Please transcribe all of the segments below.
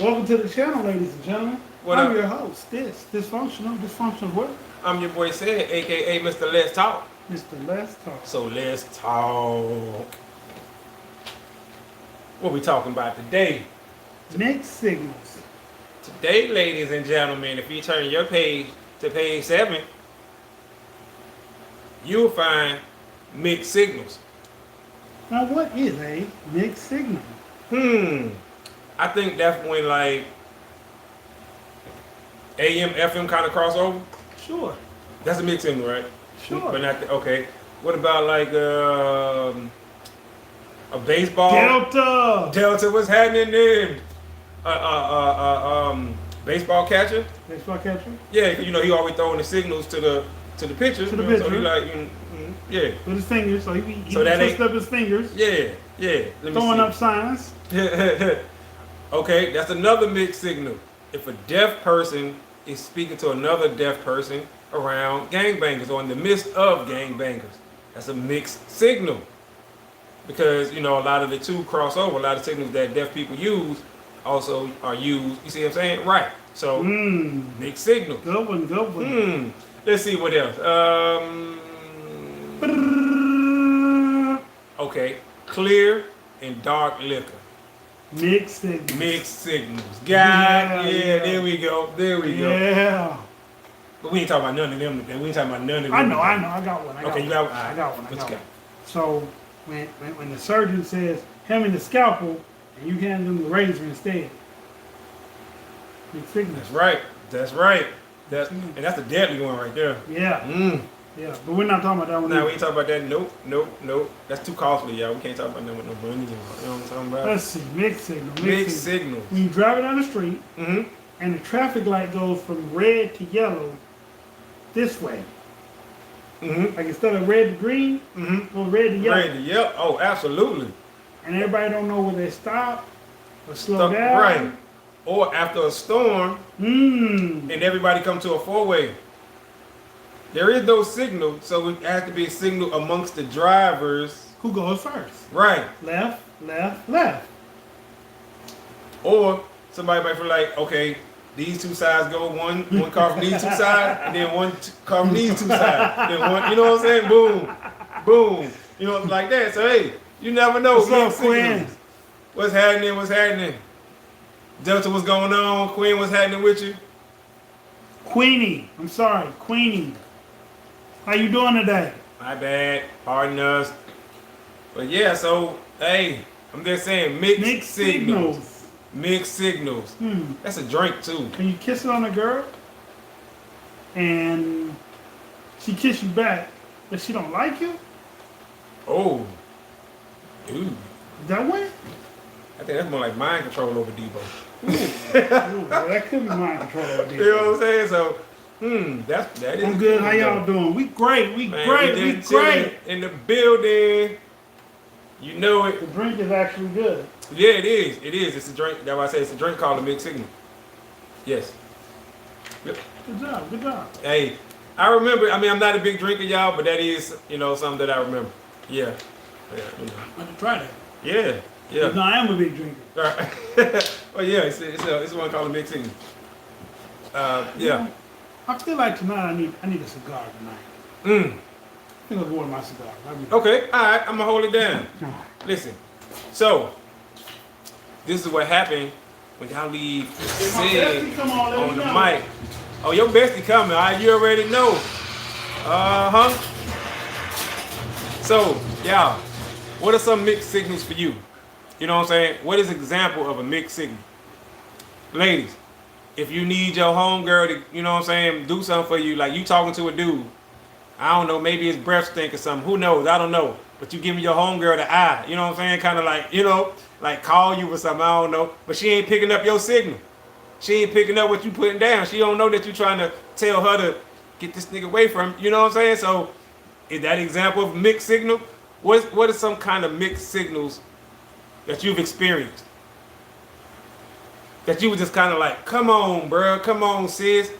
Welcome to the channel, ladies and gentlemen. What I'm up? your host, Dysfunctional what? I'm your boy Sid, aka Mr. Let's Talk. Mr. Les Talk. So let's talk. What we talking about today? Mixed signals. Today, ladies and gentlemen, if you turn your page to page 7, you'll find mixed signals. Now, what is a mixed signal? I think that's when like AM, FM kind of crossover. Sure. That's a mixed signal, right? Sure. But not okay. What about like a baseball? Delta. Delta, what's happening then? Baseball catcher. Baseball catcher. Yeah, you know he always throwing the signals to the pitcher. To the you know, So pitcher. he like, yeah, With his fingers, so he So that twist ain't- up his fingers, yeah. Let me throwing see. up signs. Okay, that's another mixed signal. If a deaf person is speaking to another deaf person around gangbangers or in the midst of gangbangers, that's a mixed signal. Because, you know, a lot of the two cross over. A lot of signals that deaf people use also are used. You see what I'm saying? Right. So, mixed signal. Good one, good one. Let's see what else. Okay, clear and dark liquor. Mixed signals. Mixed signals. God, Yeah. there we go. There we go. Yeah. But we ain't talking about none of them today. We ain't talking about none of them. I know. I got one. Okay, you got one. I got one. What you got? So when the surgeon says, hand me the scalpel, and you hand them the razor instead. Mixed signals. That's right. That's right. And that's a deadly one right there. Yeah. Yeah. But we're not talking about that one. Now either. we ain't talking about that. Nope. That's too costly, y'all. We can't talk about that with no money. You know what I'm talking about? Let's see. Mixed signal. Mixed signals. When you drive down the street Mm-hmm. and the traffic light goes from red to yellow this way. Mm-hmm. Like instead of red to green, go red to yellow. Ready? Yep. Oh, absolutely. And everybody don't know where they stop or slow Stuck- down. Right. Or after a storm, and everybody come to a four-way. There is no signal, so it has to be a signal amongst the drivers. Who goes first? Right. Left, left, left. Or somebody might feel like, okay, these two sides go, one car from these two sides, and then car from these two sides. Then one, you know what I'm saying? Boom, boom. You know, like that. So hey, you never know. What's up, Mixed signals. Quinn? What's happening? What's happening? Delta, what's going on? Queen, what's happening with you? Queenie. I'm sorry, Queenie. How you doing today? My bad. Pardon us. But yeah, so hey, I'm just saying mixed signals. Mixed signals. That's a drink too. Can you kiss it on a girl? And she kiss you back, but she don't like you? Oh. Dude. Is that way? I think that's more like mind control over Debo. Ooh, well, that could be mind control. You know what I'm saying? So, that is I'm good. cool, How y'all though. doing? We great. We Man, great. we We just chilling great. in the building. You know it. The drink is actually good. Yeah, it is. It is. It's a drink. That's why I say it's a drink called a mixed signal. Yes. Yep. Good job. Good job. Hey, I remember. I mean, I'm not a big drinker, y'all, but that is, something that I remember. Yeah. Yeah. I can try that. Yeah. Yeah. No, I am a big drinker. All right. Well, yeah, it's one called a mixed signal. Yeah. I feel like tonight I need a cigar tonight. I think I'll go with my cigar. Okay. All right. I'm gonna hold it down. Listen. So, this is what happened when y'all leave Sid Come on, let on me the know. mic. Oh, your bestie coming. All right, you already know. So, y'all, what are some mixed signals for you? You know what I'm saying? What is an example of a mixed signal? Ladies, if you need your homegirl to, you know what I'm saying, do something for you, like you talking to a dude, I don't know, maybe his breath stink or something. Who knows? I don't know. But you giving your homegirl the eye. You know what I'm saying? Kind of like, like call you or something. I don't know. But she ain't picking up your signal. She ain't picking up what you putting down. She don't know that you trying to tell her to get this nigga away from. You know what I'm saying? So is that example of mixed signal? What are some kind of mixed signals that you've experienced? That you were just kind of like, come on, bro. Come on, sis.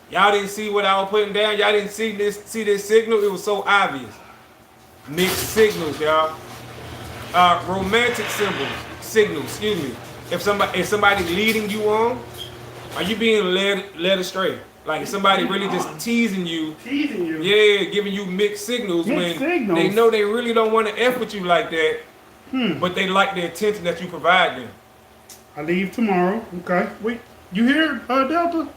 Y'all didn't see what I was putting down. Y'all didn't see this signal. It was so obvious. Mixed signals, y'all. Romantic signals, excuse me. if somebody leading you on, are you being led astray? Like if somebody really just teasing you, yeah, giving you mixed signals Mixed when signals. they know they really don't want to F with you like that, but they like the attention that you provide them. I leave tomorrow. Okay. Wait, you here, Delta?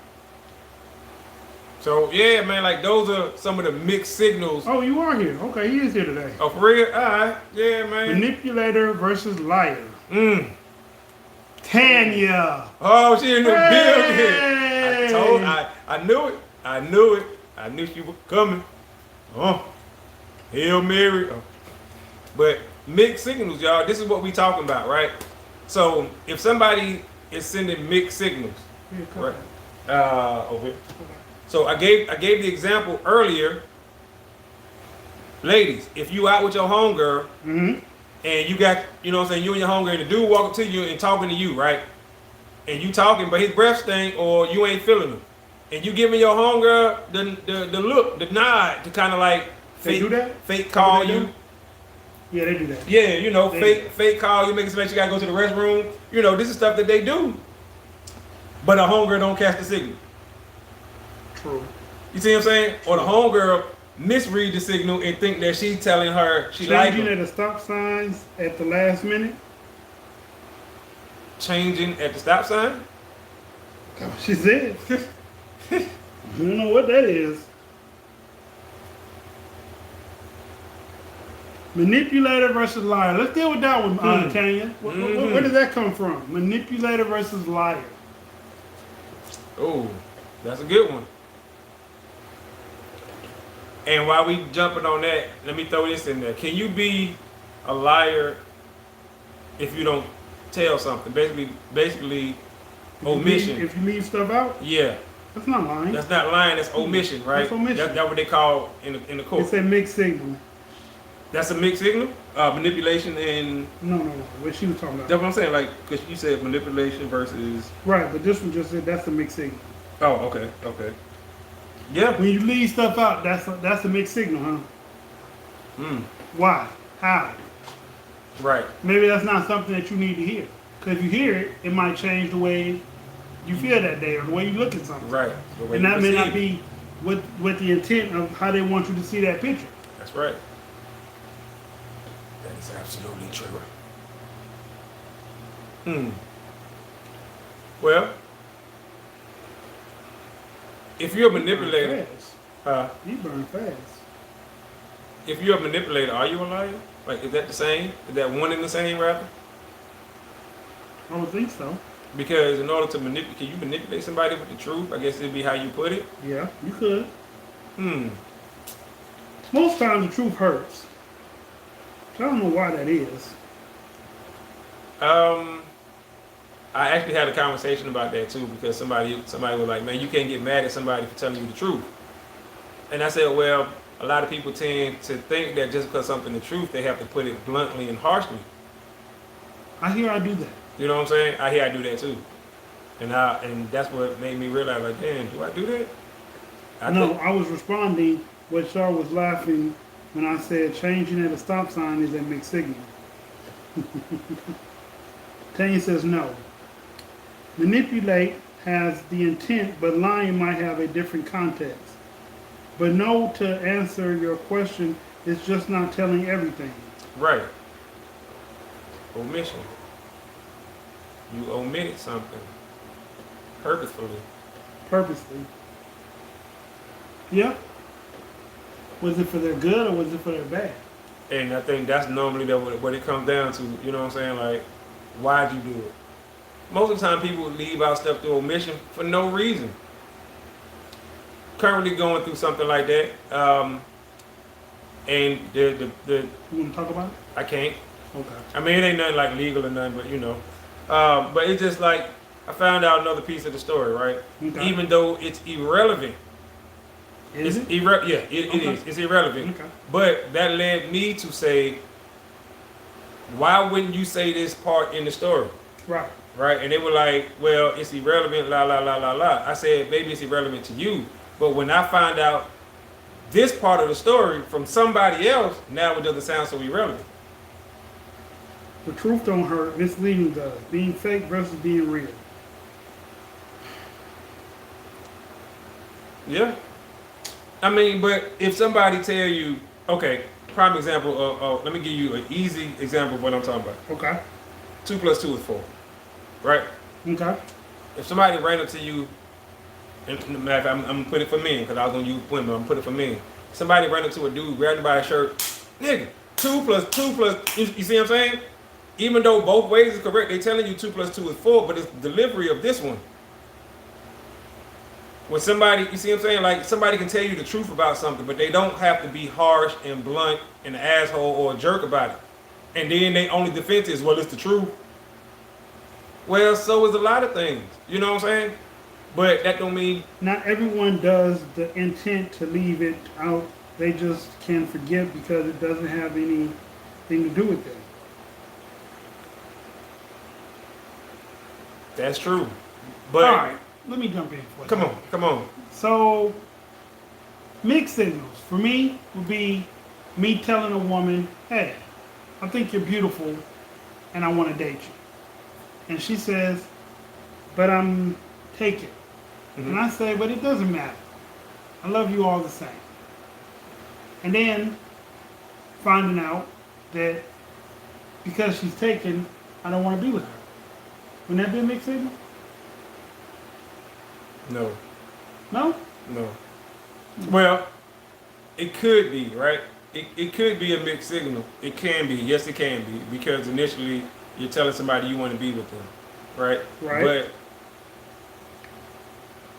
So yeah, man, like those are some of the mixed signals. Oh, you are here. Okay, he is here today. Oh, for real? All right, yeah, man. Manipulator versus liar. Mm. Tanya. Oh, she in the Hey! building. I knew it. I knew it. I knew she was coming. Oh, Hail Mary. Oh. But mixed signals, y'all. This is what we talking about, right? So if somebody is sending mixed signals, Here, come right? back. Over here. So I gave the example earlier. Ladies, if you out with your homegirl Mm-hmm. and you got, you know what I'm saying, you and your homegirl, and the dude walk up to you and talking to you, right? And you talking, but his breath stink or you ain't feeling him. And you giving your homegirl the look, the nod to kind of like They do that? fake call They do? you. Yeah, they do that. Yeah, you know, They- fake call you, making sure you gotta go to the restroom. You know, this is stuff that they do. But a homegirl don't catch the signal. True. You see what I'm saying? Or the homegirl misread the signal and think that she telling her she like Changing him. at the stop signs at the last minute. Changing at the stop sign. She said. I don't know what that is. Manipulator versus liar. Let's deal with that one, Tanya. Where does that come from? Manipulator versus liar. Oh, that's a good one. And while we jumping on that, let me throw this in there. Can you be a liar if you don't tell something? Basically, omission. If you leave stuff out, Yeah, that's not lying. that's not lying. That's omission, right? That's omission. That's what they call in the court. It's a mixed signal. That's a mixed signal, manipulation, and No. What she was talking that's about. what I'm saying. Like, because you said manipulation versus. Right, but this one just said that's a mixed signal. Oh, okay. Yeah. When you leave stuff out, that's a mixed signal, huh? Mm, Why? How? right. Maybe that's not something that you need to hear. Because if you hear it, it might change the way you feel that day or the way you look at something. Right. The way And you that may not perceive. be with the intent of how they want you to see that picture. That's right. That is absolutely true. Well, if you're a manipulator, You burn fast. if you're a manipulator, are you a liar? Like, is that the same? Is that one and the same, rather? I don't think so. Because in order to manipulate, can you manipulate somebody with the truth? I guess it'd be how you put it. Yeah, you could. Hmm. Most times the truth hurts. So I don't know why that is. I actually had a conversation about that too because somebody was like, "Man, you can't get mad at somebody for telling you the truth." And I said, "Well, a lot of people tend to think that just because something's the truth, they have to put it bluntly and harshly." I hear I do that. You know what I'm saying? I hear I do that too, and that's what made me realize, like, damn, do I do that? I was responding when Char was laughing when I said changing at a stop sign is a mixed signal. Tanya says no. Manipulate has the intent, but lying might have a different context. But no, to answer your question, it's just not telling everything. Right. Omission. You omitted something purposefully. Purposely. Yeah. Was it for their good or was it for their bad? And I think that's normally what it comes down to. You know what I'm saying? Like, why'd you do it? Most of the time, people leave out stuff through omission for no reason. Currently going through something like that, and the You want to talk about it? I can't. Okay. I mean, it ain't nothing like legal or nothing, but you know. But it's just like I found out another piece of the story, right? Okay. Even though it's irrelevant. Is it? It Okay. is. It's irrelevant. Okay. But that led me to say, why wouldn't you say this part in the story? Right. Right? And they were like, well, it's irrelevant, la, la, la, la, la. I said, maybe it's irrelevant to you. But when I find out this part of the story from somebody else, now it doesn't sound so irrelevant. The truth don't hurt, misleading does. Being fake versus being real. Yeah. I mean, but if somebody tell you, okay, prime example let me give you an easy example of what I'm talking about. Okay. 2 plus 2 is 4, right? Okay. If somebody ran up to you, and matter of fact, I'm gonna put it for men because I was gonna use women. I'm gonna put it for men. Somebody ran up to a dude, grabbed him by his shirt, nigga. 2 plus 2 plus. You see what I'm saying? Even though both ways is correct, they telling you 2 plus 2 is 4, but it's the delivery of this one. When somebody, you see what I'm saying? Like somebody can tell you the truth about something, but they don't have to be harsh and blunt and an asshole or a jerk about it. And then they only defense is, well, it's the truth. Well, so is a lot of things. You know what I'm saying? But that don't mean Not everyone does the intent to leave it out. They just can forget because it doesn't have anything to do with them. that's true. But All right, let me jump in for come on, come on. So, mixed signals for me would be me telling a woman, "Hey, I think you're beautiful, and I want to date you," and she says, "But I'm taken," and I say, "But it doesn't matter. I love you all the same." And then finding out that because she's taken, I don't want to be with her. Wouldn't that be a mixed signal? No, No? no. Well, it could be, right? It could be a mixed signal. It can be. Yes, it can be. Because initially you're telling somebody you want to be with them, right? Right. But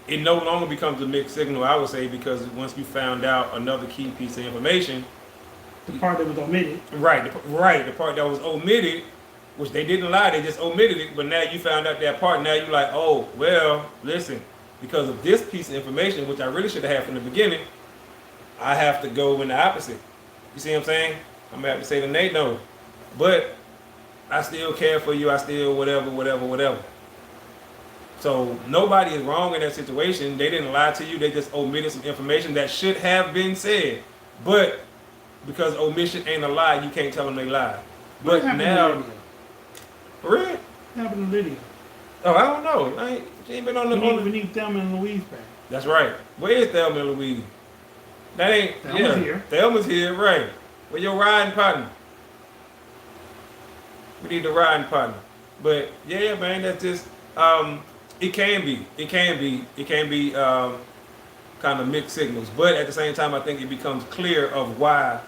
it no longer becomes a mixed signal, I would say, because once you found out another key piece of information, The part that was omitted. the part that was omitted, which they didn't lie, they just omitted it, but now you found out that part, now you're like, oh, well, listen, because of this piece of information, which I really should have had from the beginning, I have to go in the opposite. You see what I'm saying? I'm gonna have to say to Nate, no. But I still care for you, I still whatever. So nobody is wrong in that situation. They didn't lie to you, they just omitted some information that should have been said. But because omission ain't a lie, you can't tell them they lied. What But happened to now, Lydia? for real? What happened to Lydia? Oh, I don't know. She ain't been on the. We need Thelma and Louise back. That's right. Where is Thelma and Louise? That ain't. Thelma's here. Thelma's here, right? Where your riding partner? We need the riding partner. But yeah, man, that's just. It can be kind of mixed signals. But at the same time, I think it becomes clear of why.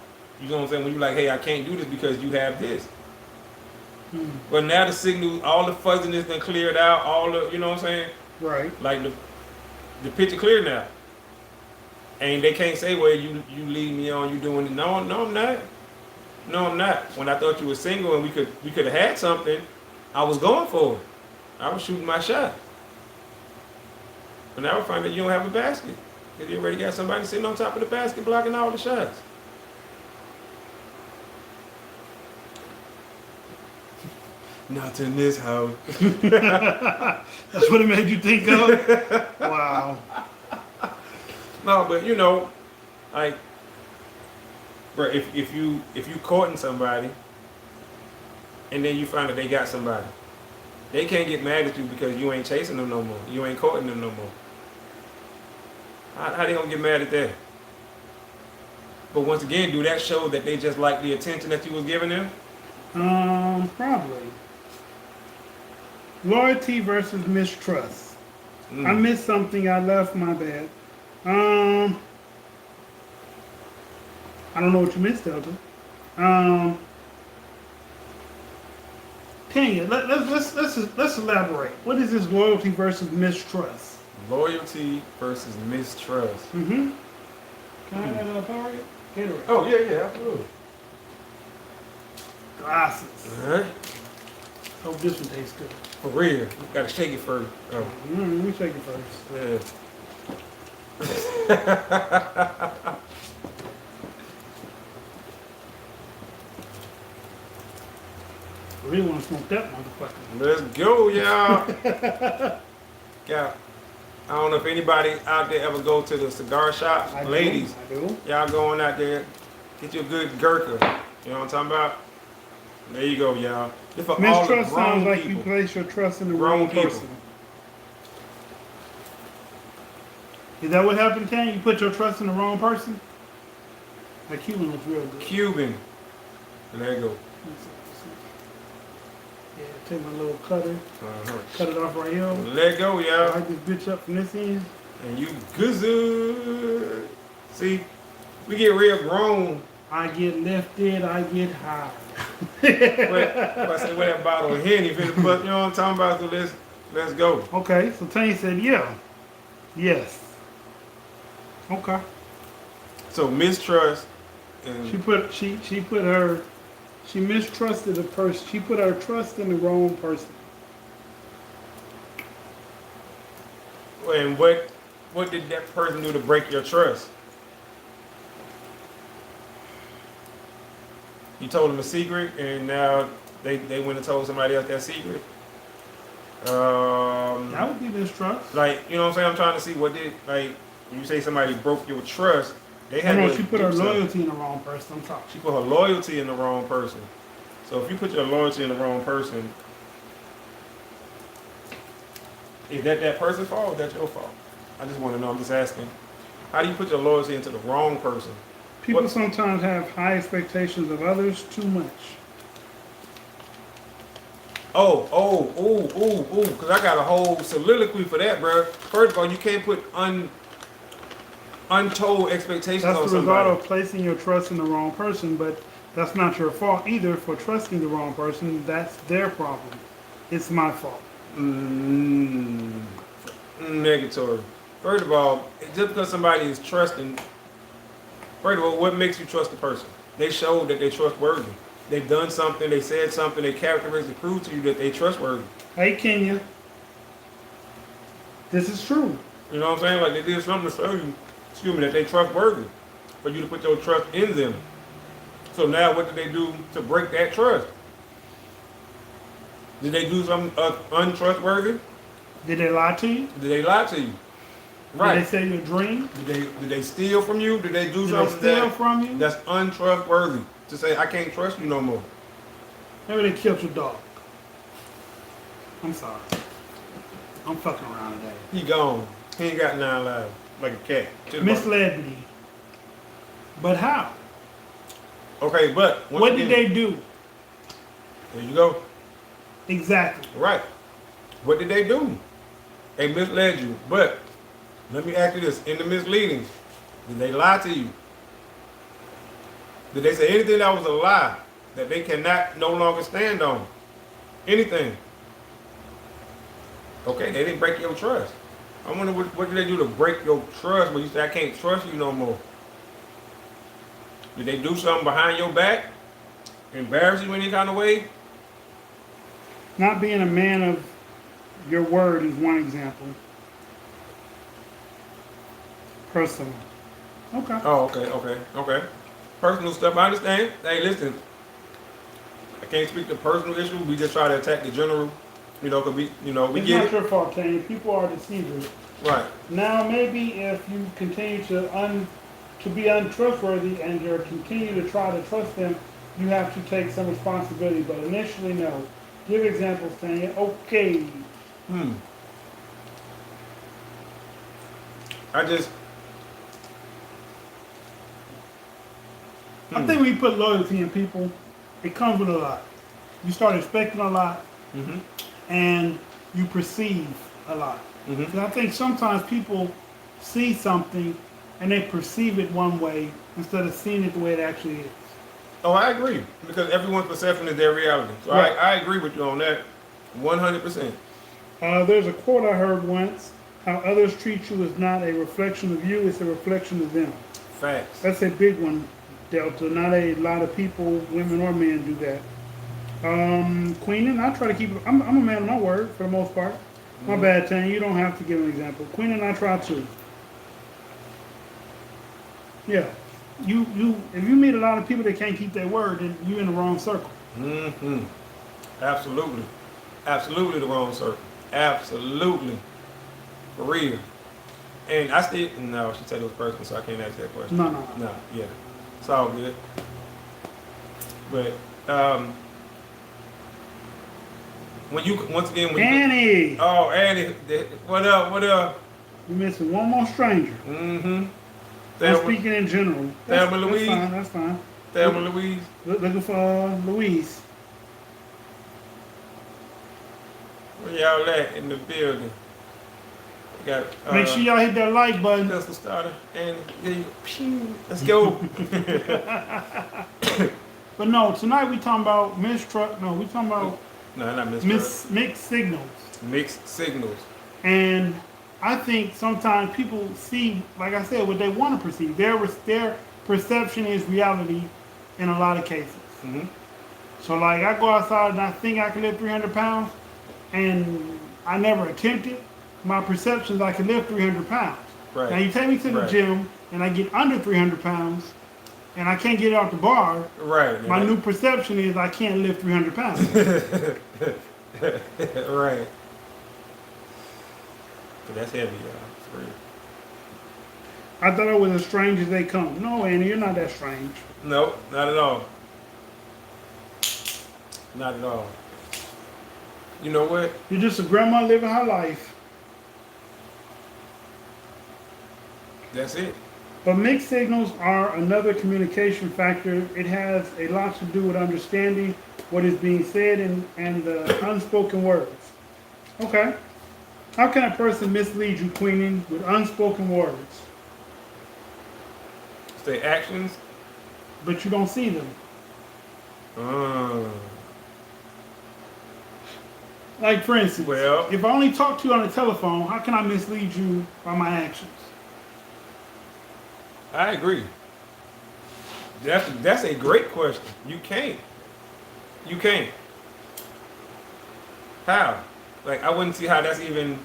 You know what I'm saying? When you're like, hey, I can't do this because you have this. But now the signal, all the fuzziness been cleared out, all the, you know what I'm saying? Right. Like the picture clear now. And they can't say, well, you lead me on, you doing it. No, I'm not. No, I'm not. When I thought you were single and we could have had something, I was going for it. I was shooting my shot. But now I find that you don't have a basket. Because you already got somebody sitting on top of the basket blocking all the shots. Not in this house. That's what it made you think of? Wow. No, but you know, like, bro, if you courting somebody, and then you find that they got somebody, they can't get mad at you because you ain't chasing them no more. You ain't courting them no more. How they gonna get mad at that? But once again, do that show that they just like the attention that you was giving them? Probably. Loyalty versus mistrust. I missed something. I left. My bad. I don't know what you missed, Delta. Tanya, let's elaborate. What is this loyalty versus mistrust? Loyalty versus mistrust. Mm-hmm. Can I have that Powerade? Gatorade. Oh yeah, absolutely. Glasses. Alright. Hope this one tastes good. For real. You gotta shake it first. Oh. Let me shake it first. Yeah. I really want to smoke that motherfucker. Let's go, y'all. Yeah. I don't know if anybody out there ever go to the cigar shop. I Ladies, do. y'all going out there, get you a good Gurkha. You know what I'm talking about? There you go, y'all. It's for all the Mistrust grown sounds like people. you place your trust in the Grown wrong people. person. Is that what happened, Ken? You put your trust in the wrong person? That Cuban was real good. Cuban. There you go. Yeah, take my little cutter, Uh-huh. cut it off right here. Let go, y'all. Light this bitch up from this end. And you good. See, we get real grown. I get lifted, I get high. If I say, where that bottle of Henny, but you know what I'm talking about? So let's go. Okay, so Tanya said, yeah. Yes. Okay. So mistrust and She mistrusted a person. She put her trust in the wrong person. and what did that person do to break your trust? You told them a secret, and now they went and told somebody else that secret. That would be mistrust. Like, you know what I'm saying? I'm trying to see what did, like, you say somebody broke your trust. They had No, to she put do her something. loyalty in the wrong person. I'm sorry. She put her loyalty in the wrong person. So if you put your loyalty in the wrong person, is that person's fault or is that your fault? I just want to know. I'm just asking. How do you put your loyalty into the wrong person? People What- sometimes have high expectations of others too much. Because I got a whole soliloquy for that, bro. First of all, you can't put untold expectations That's on the result somebody. of placing your trust in the wrong person, but that's not your fault either for trusting the wrong person. That's their problem. It's my fault. Negatory. First of all, just because somebody is trusting, first of all, what makes you trust the person? They showed that they're trustworthy. They've done something, they said something, their characteristics prove to you that they're trustworthy. Hey, Kenya. This is true. You know what I'm saying? Like they did something to show you, that they're trustworthy, for you to put your trust in them. So now what did they do to break that trust? Did they do something untrustworthy? Did they lie to you? Did they lie to you? Did Right. they say your dream? Did they steal from you? Did they do Did they something steal from you? that's untrustworthy? To say, I can't trust you no more. Maybe they killed your dog. I'm sorry. I'm fucking around today. He gone. He ain't got 9 lives. Like a cat. To the Misled me. But how? bottom. Okay, but once What did again, they do? There you go. Exactly. Right. What did they do? They misled you. But let me ask you this: in the misleading, did they lie to you? Did they say anything that was a lie that they cannot no longer stand on? Anything? Okay, they didn't break your trust. I wonder what did they do to break your trust when you say I can't trust you no more? Did they do something behind your back? Embarrass you in any kind of way? Not being a man of your word is one example. Personal. Okay. Oh, okay. Personal stuff, I understand. Hey, listen, I can't speak to personal issues. We just try to attack the general, we It's get not it. your fault, Tanya. People are deceivers. Right. Now, maybe if you continue to be untrustworthy and you continue to try to trust them, you have to take some responsibility. But initially, no. Give examples, Tanya. Okay. I think when you put loyalty in people, it comes with a lot. You start expecting a lot, Mm-hmm. and you perceive a lot. Mm-hmm. And I think sometimes people see something and they perceive it one way instead of seeing it the way it actually is. Oh, I agree. Because everyone's perception is their reality. So Right. I agree with you on that 100%. There's a quote I heard once: "How others treat you is not a reflection of you; it's a reflection of them." Facts. That's a big one, Delta. Not a lot of people, women or men, do that. Queenan, I try to keep. I'm a man of my word for the most part. My bad, Tanya. You don't have to give an example. Queenan, I try to. Yeah, you. If you meet a lot of people that can't keep their word, then you're in the wrong circle. Mm-hmm. Absolutely. Absolutely the wrong circle. Absolutely. For real. And I still, no, she said it was personal, so I can't ask that question. No. No, yeah. It's all good. But, when you once again when you, Annie, oh Annie, what up? What up? you're missing one more stranger. Mm-hmm. I'm speaking in general. Thelma Louise. That's fine. That's fine. Thelma Louise. Looking for Louise. Where y'all at in the building? We got Make sure y'all hit that like button. pistol starter and there you go. Pew. Let's go. But no, tonight we talking about mistrust. No, we talking about No, not mistrust. mixed signals. Mixed signals. And I think sometimes people see, like I said, what they want to perceive. Their perception is reality in a lot of cases. Mm-hmm. So like I go outside and I think I can lift 300 pounds and I never attempted. My perception is I can lift 300 pounds. Right. Now you take me to the Right. gym and I get under 300 pounds and I can't get it off the bar. Right. My new perception is I can't lift 300 pounds. Right. But that's heavy, y'all. For real. I thought I was as strange as they come. No, Annie, you're not that strange. No, not at all. Not at all. You know what? You're just a grandma living her life. That's it. But mixed signals are another communication factor. It has a lot to do with understanding what is being said and the unspoken words. Okay. How can a person mislead you, Queenie, with unspoken words, It's their actions. but you don't see them? Like, for instance, Well- if I only talk to you on the telephone, how can I mislead you by my actions? I agree. That's a great question. You can't. You can't. How? Like I wouldn't see how that's even.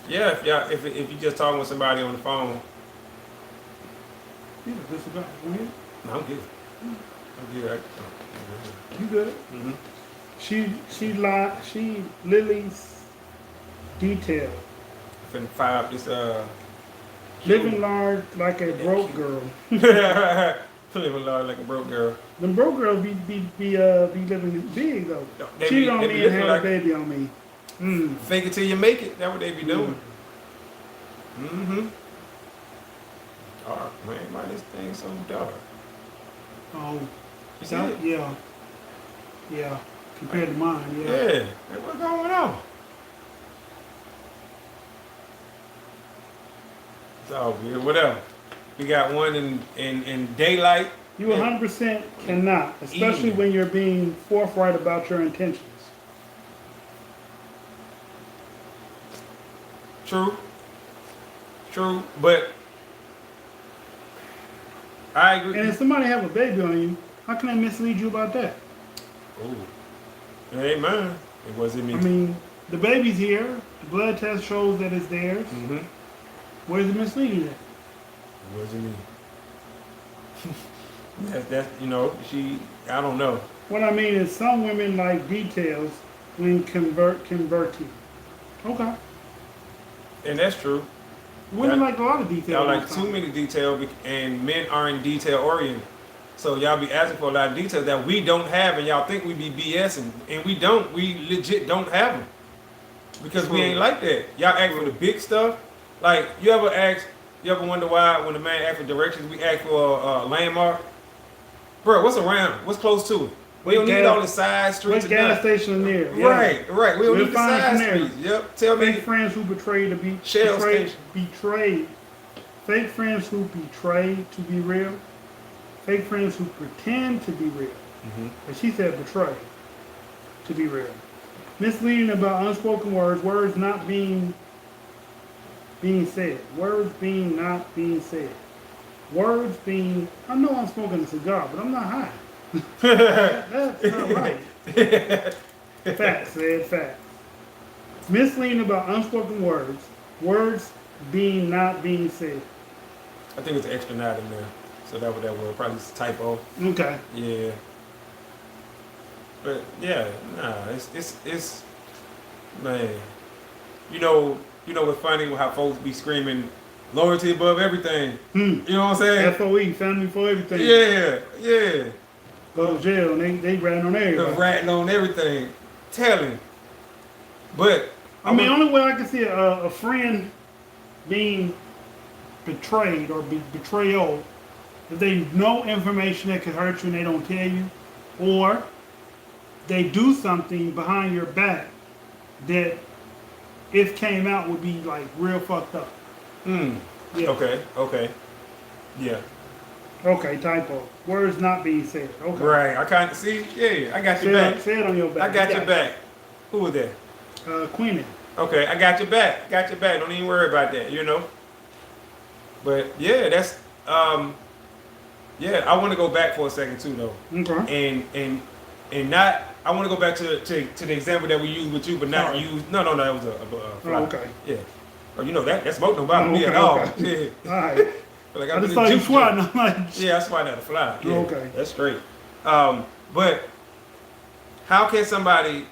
Yeah, if you just talking with somebody on the phone. Yeah, this is about go ahead. No, I'm good. I'm good. You good? Mm-hmm. She Lily's detail. Finna fire up this Living large like a broke girl. living large like a broke girl. Them broke girls be living big though. They Cheat be- on they be me and living had like- a baby on me. Mm. Fake it till you make it. That's what they be doing. Mm-hmm. Dark, man. Why this thing so dark? Oh, You see that, it? yeah. Yeah. Compared to mine, yeah. Yeah. Hey, what's going on? It's all good. Whatever. We got one in daylight. You 100% cannot, especially Eating. when you're being forthright about your intentions. True. True. But I agree. And if somebody have a baby on you, how can they mislead you about that? Ooh. It ain't mine. It wasn't me. I mean, the baby's here. The blood test shows that it's theirs. Mm-hmm. Where's the misleading at? It wasn't me. that's I don't know. What I mean is some women like details when converting. Okay. And that's true. Women Yeah. like a lot of details. Y'all like too many detail, and men aren't detail oriented. So y'all be asking for a lot of details that we don't have, and y'all think we be BSing, and we don't. We legit don't have them because we ain't like that. Y'all ask for the big stuff. Like you ever wonder why when the man asks for directions, we ask for a landmark? Bro, what's around? What's close to it? We don't need all the side streets. What and gas nothing. station near? Right. We don't We'll need the find side from there. streets. Yep. Tell me. Fake friends who betray to be Shell station. betrayed. Fake friends who betray to be real. Fake friends who pretend to be real. Mm-hmm. But she said betray to be real. Misleading about unspoken words, words not being said. Words being not being said. Words being, I know I'm smoking a cigar, but I'm not high. That's not right. Facts, said facts. Misleading about unspoken words. Words being not being said. I think it's an extra knot in there. So that what that was. Probably just a typo. Okay. Yeah. But yeah, nah, it's man. You know what's funny how folks be screaming loyalty above everything. You know what I'm saying? FOE, family for everything. Yeah. Go to jail and they ratting on They're everybody. ratting on everything. telling. But I mean, only way I can see a friend being betrayed or betrayal if they know information that could hurt you and they don't tell you, or they do something behind your back that, if came out, would be like real fucked up. Yeah. Okay. Yeah. Okay, typo. Words not being said. Okay. Right. I kind of see. Yeah, I got your back. Say it on your back. I got your back. Who was that? Queenie. Okay, I got your back. Got your back. Don't even worry about that. But yeah, that's yeah. I want to go back for a second too, though. Okay. And not. I want to go back to the example that we used with you, but not Sorry. use. No. That was a fly. Oh, okay. Yeah. Oh, that smoke don't bother me Okay, at all. okay. Yeah. All right. Like I just thought you swatting. I'm like, yeah, I swatting at a fly. Yeah, okay. That's straight. But how can somebody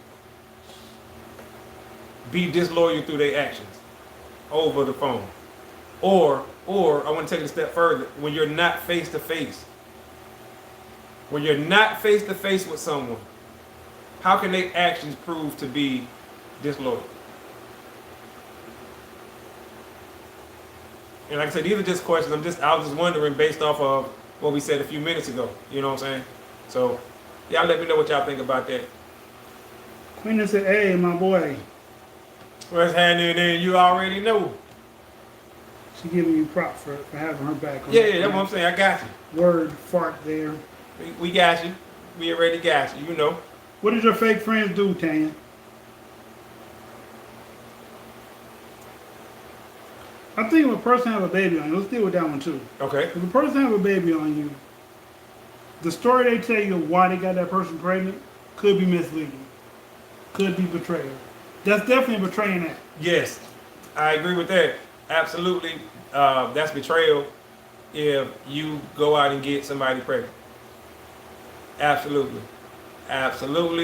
be disloyal through their actions over the phone? Or I want to take it a step further, when you're not face to face. When you're not face to face with someone, how can their actions prove to be disloyal? And like I said, these are just questions. I was just wondering based off of what we said a few minutes ago. You know what I'm saying? So, y'all let me know what y'all think about that. Queen said, "Hey, my boy." What's happening there? You already know. She giving you props for having her back. Yeah, that's what I'm saying. I got you. Word fart there. We got you. We already got you. You know. What did your fake friends do, Tanya? I think if a person have a baby on you, let's deal with that one too. Okay. If a person have a baby on you, the story they tell you of why they got that person pregnant could be misleading, could be betrayal. That's definitely a betraying act. Yes, I agree with that. Absolutely, that's betrayal. If you go out and get somebody pregnant. Absolutely,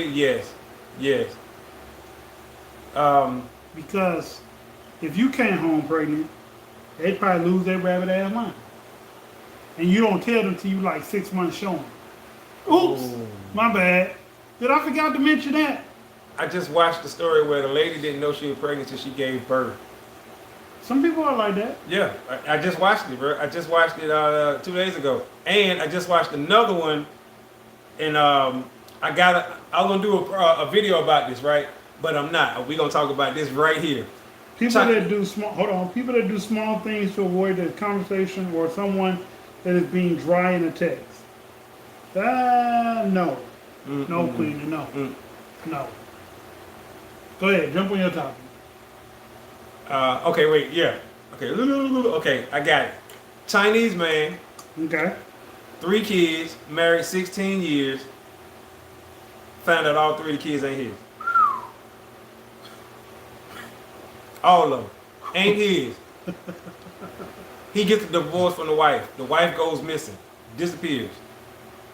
yes. Because if you came home pregnant, they'd probably lose their rabbit ass mind. And you don't tell them till you like 6 months showing. Oops, my bad. Did I forgot to mention that? I just watched the story where the lady didn't know she was pregnant until she gave birth. Some people are like that. Yeah, I just watched it, bro. I just watched it 2 days ago, and I just watched another one. And I was gonna do a video about this, right? But I'm not. We're gonna talk about this right here. People that do small things to avoid the conversation or someone that is being dry in a text. No. No, Queen, no. No. Go ahead, jump on your topic. Okay, wait, yeah. Okay, I got it. Chinese man, Okay. 3 kids, married 16 years, found out all 3 of the kids ain't his. All of them. Ain't his. He gets a divorce from the wife. The wife goes missing, disappears.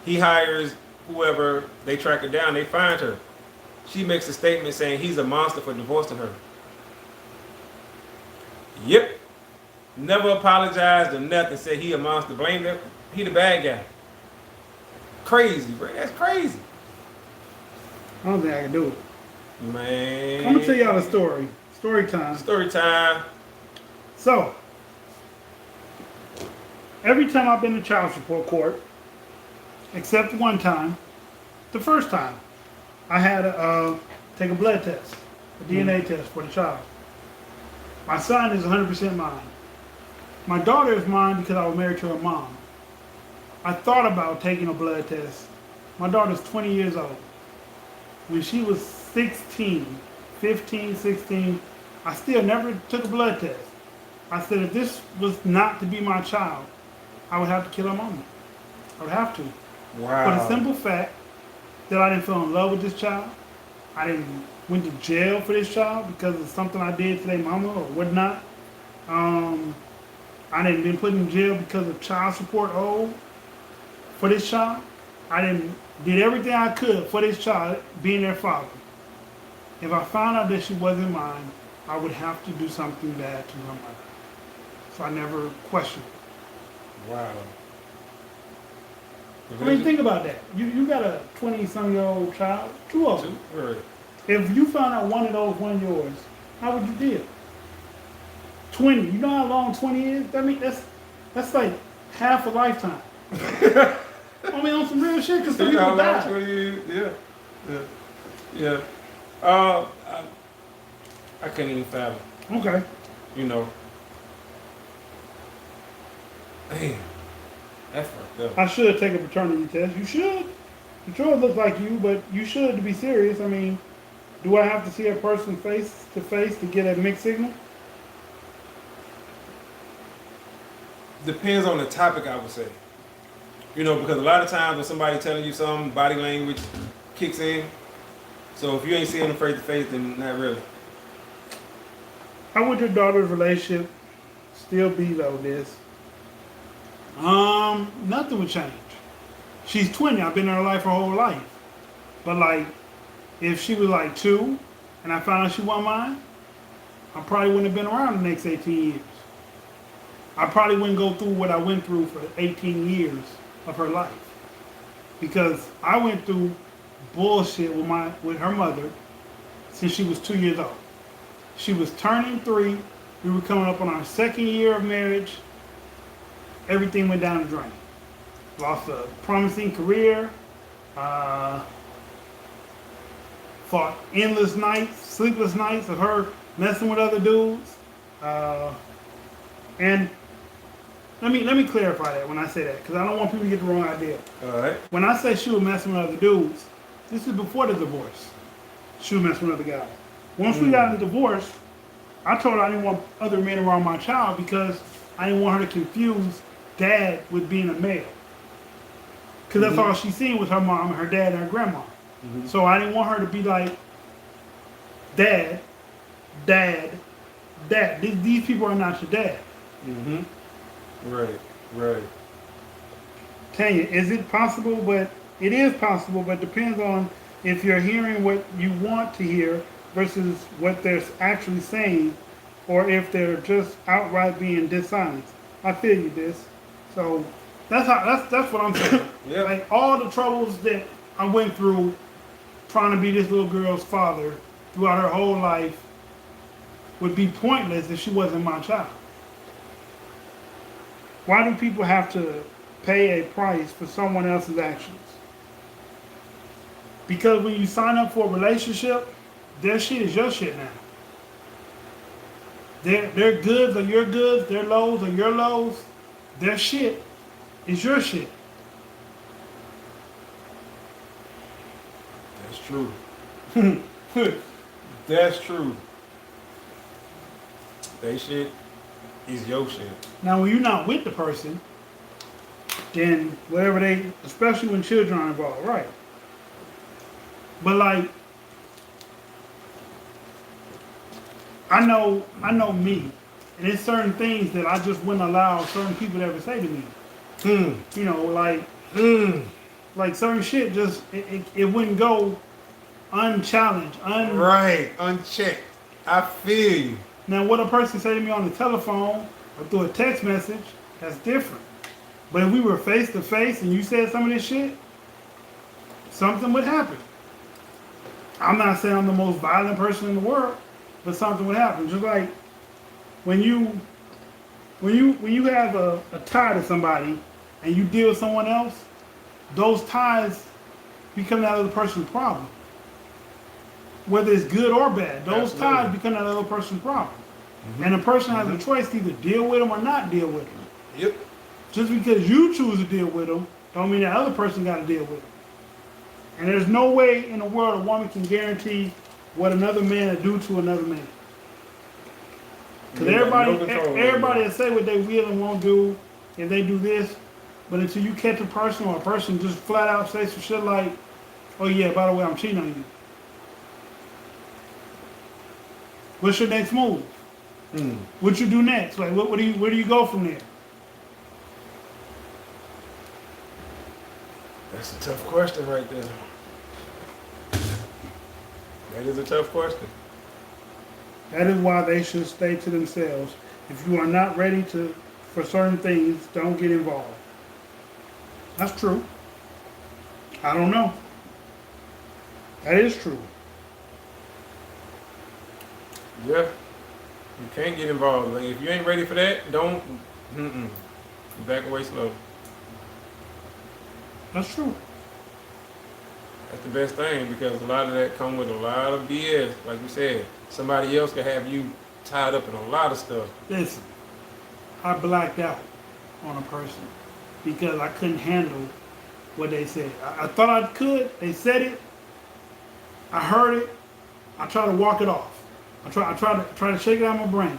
He hires whoever, they track her down, they find her. She makes a statement saying he's a monster for divorcing her. Yep. Never apologized or nothing, said he a monster. Blamed him. He the bad guy. Crazy, bro. That's crazy. I don't think I can do it. Man. I'm gonna tell y'all a story. Story time. Story time. So, every time I've been to child support court, except one time, the first time, I had to take a blood test, a DNA test for the child. My son is 100% mine. My daughter is mine because I was married to her mom. I thought about taking a blood test. My daughter's 20 years old. When she was 16, 15, 16, I still never took a blood test. I said if this was not to be my child, I would have to kill her mama. I would have to. Wow. For the simple fact that I didn't fall in love with this child. I didn't went to jail for this child because of something I did to their mama or whatnot. I didn't been put in jail because of child support owed for this child. I did everything I could for this child being their father. If I found out that she wasn't mine, I would have to do something bad to her mother. So I never questioned it. Wow. I mean, think about that. You got a 20-some-year-old child, 2 of them. If you found out one of those wasn't yours, how would you deal? 20. You know how long 20 is? I mean, that's like half a lifetime. I mean, on some real shit, because some You know people how long die. 20 years? Yeah. I couldn't even fathom. Okay. You know. Man, that's fucked up. I should take a paternity test. You should. You sure look like you, but you should, to be serious. I mean, do I have to see a person face to get a mixed signal? Depends on the topic, I would say. You know, because a lot of times when somebody telling you something, body language kicks in. So if you ain't seeing them face to face, then not really. How would your daughter's relationship still be though, this? Nothing would change. She's 20. I've been in her life her whole life. But like, if she was like 2 and I found out she wasn't mine, I probably wouldn't have been around the next 18 years. I probably wouldn't go through what I went through for 18 years of her life. Because I went through bullshit with her mother since she was 2 years old. She was turning 3. We were coming up on our 2nd year of marriage. Everything went down the drain. Lost a promising career. Fought endless nights, sleepless nights of her messing with other dudes. And let me clarify that when I say that, because I don't want people to get the wrong idea. All right. When I say she was messing with other dudes, this is before the divorce. She was messing with other guys. Once we got the divorce, I told her I didn't want other men around my child because I didn't want her to confuse dad with being a male. Because that's all she seen was her mom, her dad, and her grandma. So I didn't want her to be like, dad. These people are not your dad. Right. Tanya, is it possible? But it is possible, but depends on if you're hearing what you want to hear versus what they're actually saying, or if they're just outright being dishonest. I feel you, this. So that's what I'm saying. Yeah. Like all the troubles that I went through trying to be this little girl's father throughout her whole life would be pointless if she wasn't my child. Why do people have to pay a price for someone else's actions? Because when you sign up for a relationship, their shit is your shit now. Their goods are your goods, their lows are your lows, their shit is your shit. That's true. That's true. They shit is your shit. Now, when you're not with the person, then whatever especially when children are involved, right? But like, I know me, and there's certain things that I just wouldn't allow certain people to ever say to me. You know, like certain shit just it wouldn't go unchallenged, Right, unchecked. I feel you. Now, what a person say to me on the telephone or through a text message, that's different. But if we were face to face and you said some of this shit, something would happen. I'm not saying I'm the most violent person in the world, but something would happen. Just like when you have a tie to somebody and you deal with someone else, those ties become that other person's problem. Whether it's good or bad, those ties become that other person's problem. And the person has a choice to either deal with them or not deal with them. Yep. Just because you choose to deal with them, don't mean that other person got to deal with them. And there's no way in the world a woman can guarantee what another man will do to another man. Because everybody will say what they will and won't do if they do this, but until you catch a person or a person just flat out say some shit like, oh yeah, by the way, I'm cheating on you. What's your next move? What you do next? Like, where do you go from there? That's a tough question right there. That is a tough question. That is why they should stay to themselves. If you are not ready for certain things, don't get involved. That's true. I don't know. That is true. Yeah. You can't get involved. Like, if you ain't ready for that, don't. Back away slow. That's true. That's the best thing because a lot of that come with a lot of BS. Like we said, somebody else could have you tied up in a lot of stuff. Listen, I blacked out on a person because I couldn't handle what they said. I thought I could. They said it. I heard it. I tried to walk it off. I tried to shake it out of my brain.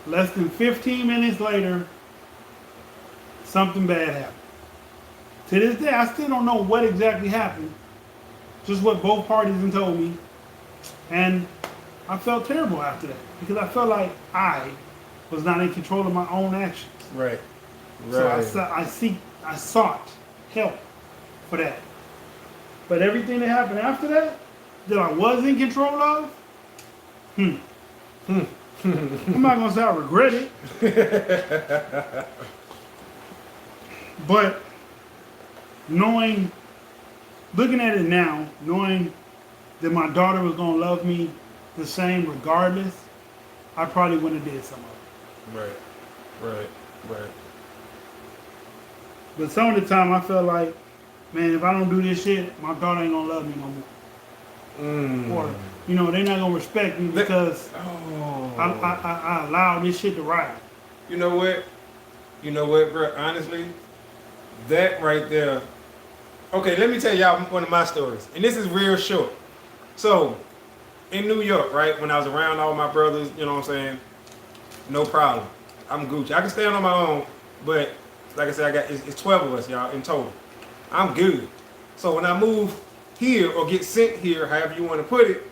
Less than 15 minutes later, something bad happened. To this day, I still don't know what exactly happened. Just what both parties have told me. And I felt terrible after that because I felt like I was not in control of my own actions. Right. So I sought help for that. But everything that happened after that I was in control of, I'm not gonna say I regret it. But looking at it now, knowing that my daughter was gonna love me the same regardless, I probably wouldn't have did some of it. Right. But some of the time I felt like, man, if I don't do this shit, my daughter ain't gonna love me no more. Or, they're not gonna respect me because I allowed this shit to ride. You know what, bro? Honestly, that right there. Okay, let me tell y'all one of my stories, and this is real short. So, in New York, right, when I was around all my brothers, you know what I'm saying? No problem. I'm Gucci. I can stand on my own, but like I said, it's 12 of us, y'all, in total. I'm good. So when I move here or get sent here, however you want to put it,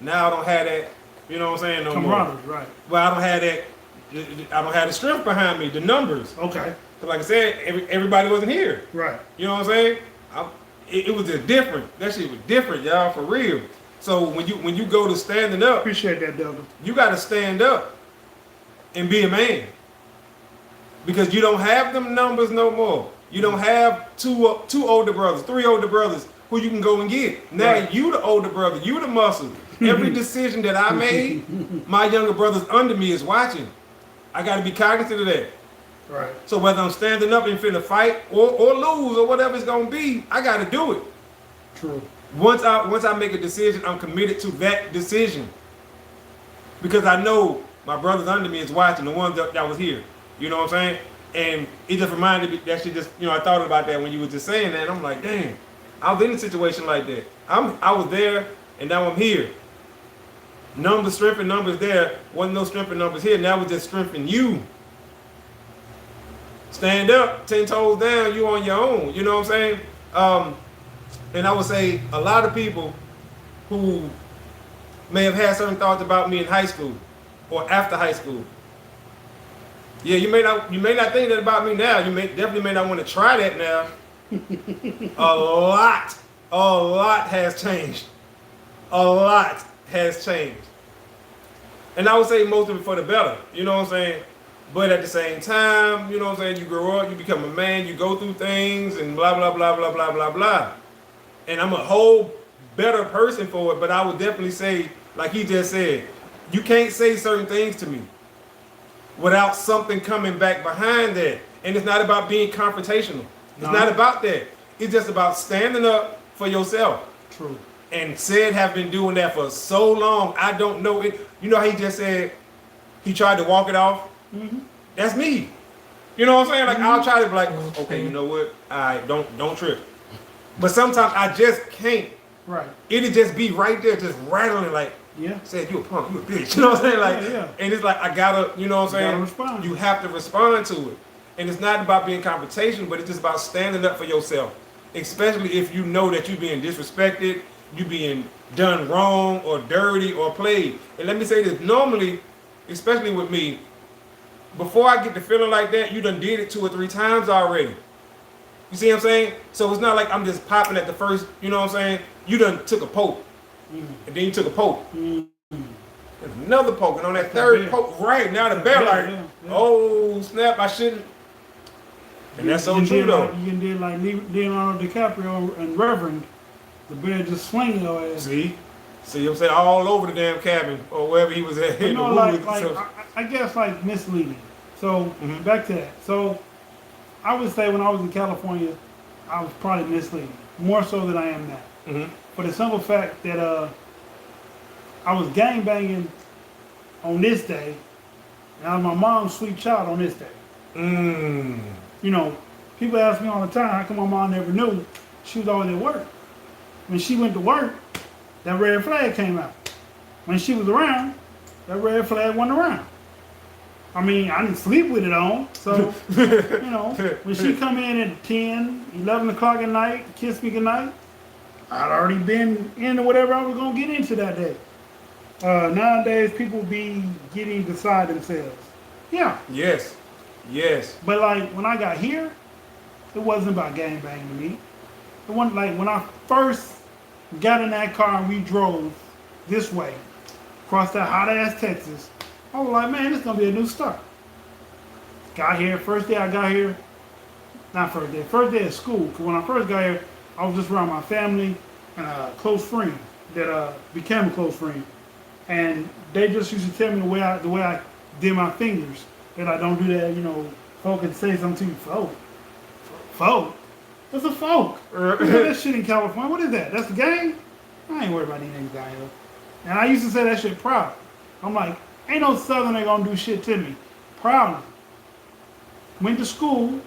now I don't have that, you know what I'm saying, no more. Right. Well, I don't have the strength behind me, the numbers. Okay. So like I said, everybody wasn't here. Right. You know what I'm saying? It was just different. That shit was different, y'all, for real. So when you go to standing up, Appreciate that, Delta. you got to stand up and be a man. Because you don't have them numbers no more. You don't have two older brothers, 3 older brothers who you can go and get. Now Right. you the older brother, you the muscle. Every decision that I made, my younger brothers under me is watching. I got to be cognizant of that. Right. So whether I'm standing up and finna fight or lose or whatever it's gonna be, I got to do it. True. Once I make a decision, I'm committed to that decision. Because I know my brothers under me is watching, the ones that was here. You know what I'm saying? And it just reminded me, that shit just, I thought about that when you were just saying that. And I'm like, damn, I was in a situation like that. I was there, and now I'm here. Numbers, strength and numbers there. Wasn't no strength and numbers here. Now it's just strength in you. Stand up, 10 toes down, you on your own. You know what I'm saying? And I would say a lot of people who may have had certain thoughts about me in high school or after high school. Yeah, you may not think that about me now. You definitely may not want to try that now. A lot has changed. A lot has changed. And I would say most of it for the better. You know what I'm saying? But at the same time, you know what I'm saying, you grow up, you become a man, you go through things and blah, blah, blah, blah, blah, blah, blah. And I'm a whole better person for it, but I would definitely say, like he just said, you can't say certain things to me without something coming back behind that. And it's not about being confrontational. It's not about that. It's just about standing up for yourself. True. And Sid have been doing that for so long, I don't know it. You know how he just said he tried to walk it off? Mm-hmm. That's me. You know what I'm saying? Like, I'll try to be like, okay, you know what? All right, don't trip. But sometimes I just can't. Right. It'll just be right there, just rattling like, yeah, said you a punk, you a bitch. You know what I'm saying? Like, yeah. And it's like, I gotta, you know what I'm saying? You gotta respond. You have to respond to it. And it's not about being confrontational, but it's just about standing up for yourself. Especially if you know that you're being disrespected, you being done wrong or dirty or played. And let me say this, normally, especially with me, before I get to feeling like that, you done did it 2 or 3 times already. You see what I'm saying? So it's not like I'm just popping at the first, you know what I'm saying? You done took a poke. And then you took a poke. And another poke. And on that third poke, right, now the bell like, oh, snap, I shouldn't. And that's so true, though. You can do like Leonardo DiCaprio and Reverend. The bear just swinging your ass. See? See what I'm saying? All over the damn cabin or wherever he was at. You In the know, woods. like So, I guess like misleading. So Mhm. back to that. So I would say when I was in California, I was probably misleading more so than I am now. mhm. For the simple fact that I was gang banging on this day, and I was my mom's sweet child on this day. Mm. You know, people ask me all the time, how come my mom never knew? She was always at work. When she went to work, that red flag came out. When she was around, that red flag wasn't around. I mean, I didn't sleep with it on, so, you know, when she come in at 10, 11 o'clock at night, kiss me goodnight, I'd already been into whatever I was going to get into that day. Nowadays, people be getting beside themselves. Yeah, Yes. Yes. but like when I got here, it wasn't about gang banging to me. It wasn't like when I first got in that car and we drove this way, across that hot ass Texas, I was like, man, this gonna be a new start. Got here, first day I got here, not first day of school, because when I first got here, I was just around my family and a close friend that became a close friend. And they just used to tell me the way I did my fingers, that I don't do that, you know, folk can say something to you, folk. Folk? What's a folk? We do that shit in California. What is that? That's a gang? I ain't worried about these niggas down here. And I used to say that shit proud. I'm like, ain't no Southerner gonna do shit to me. Proudly. Went to school.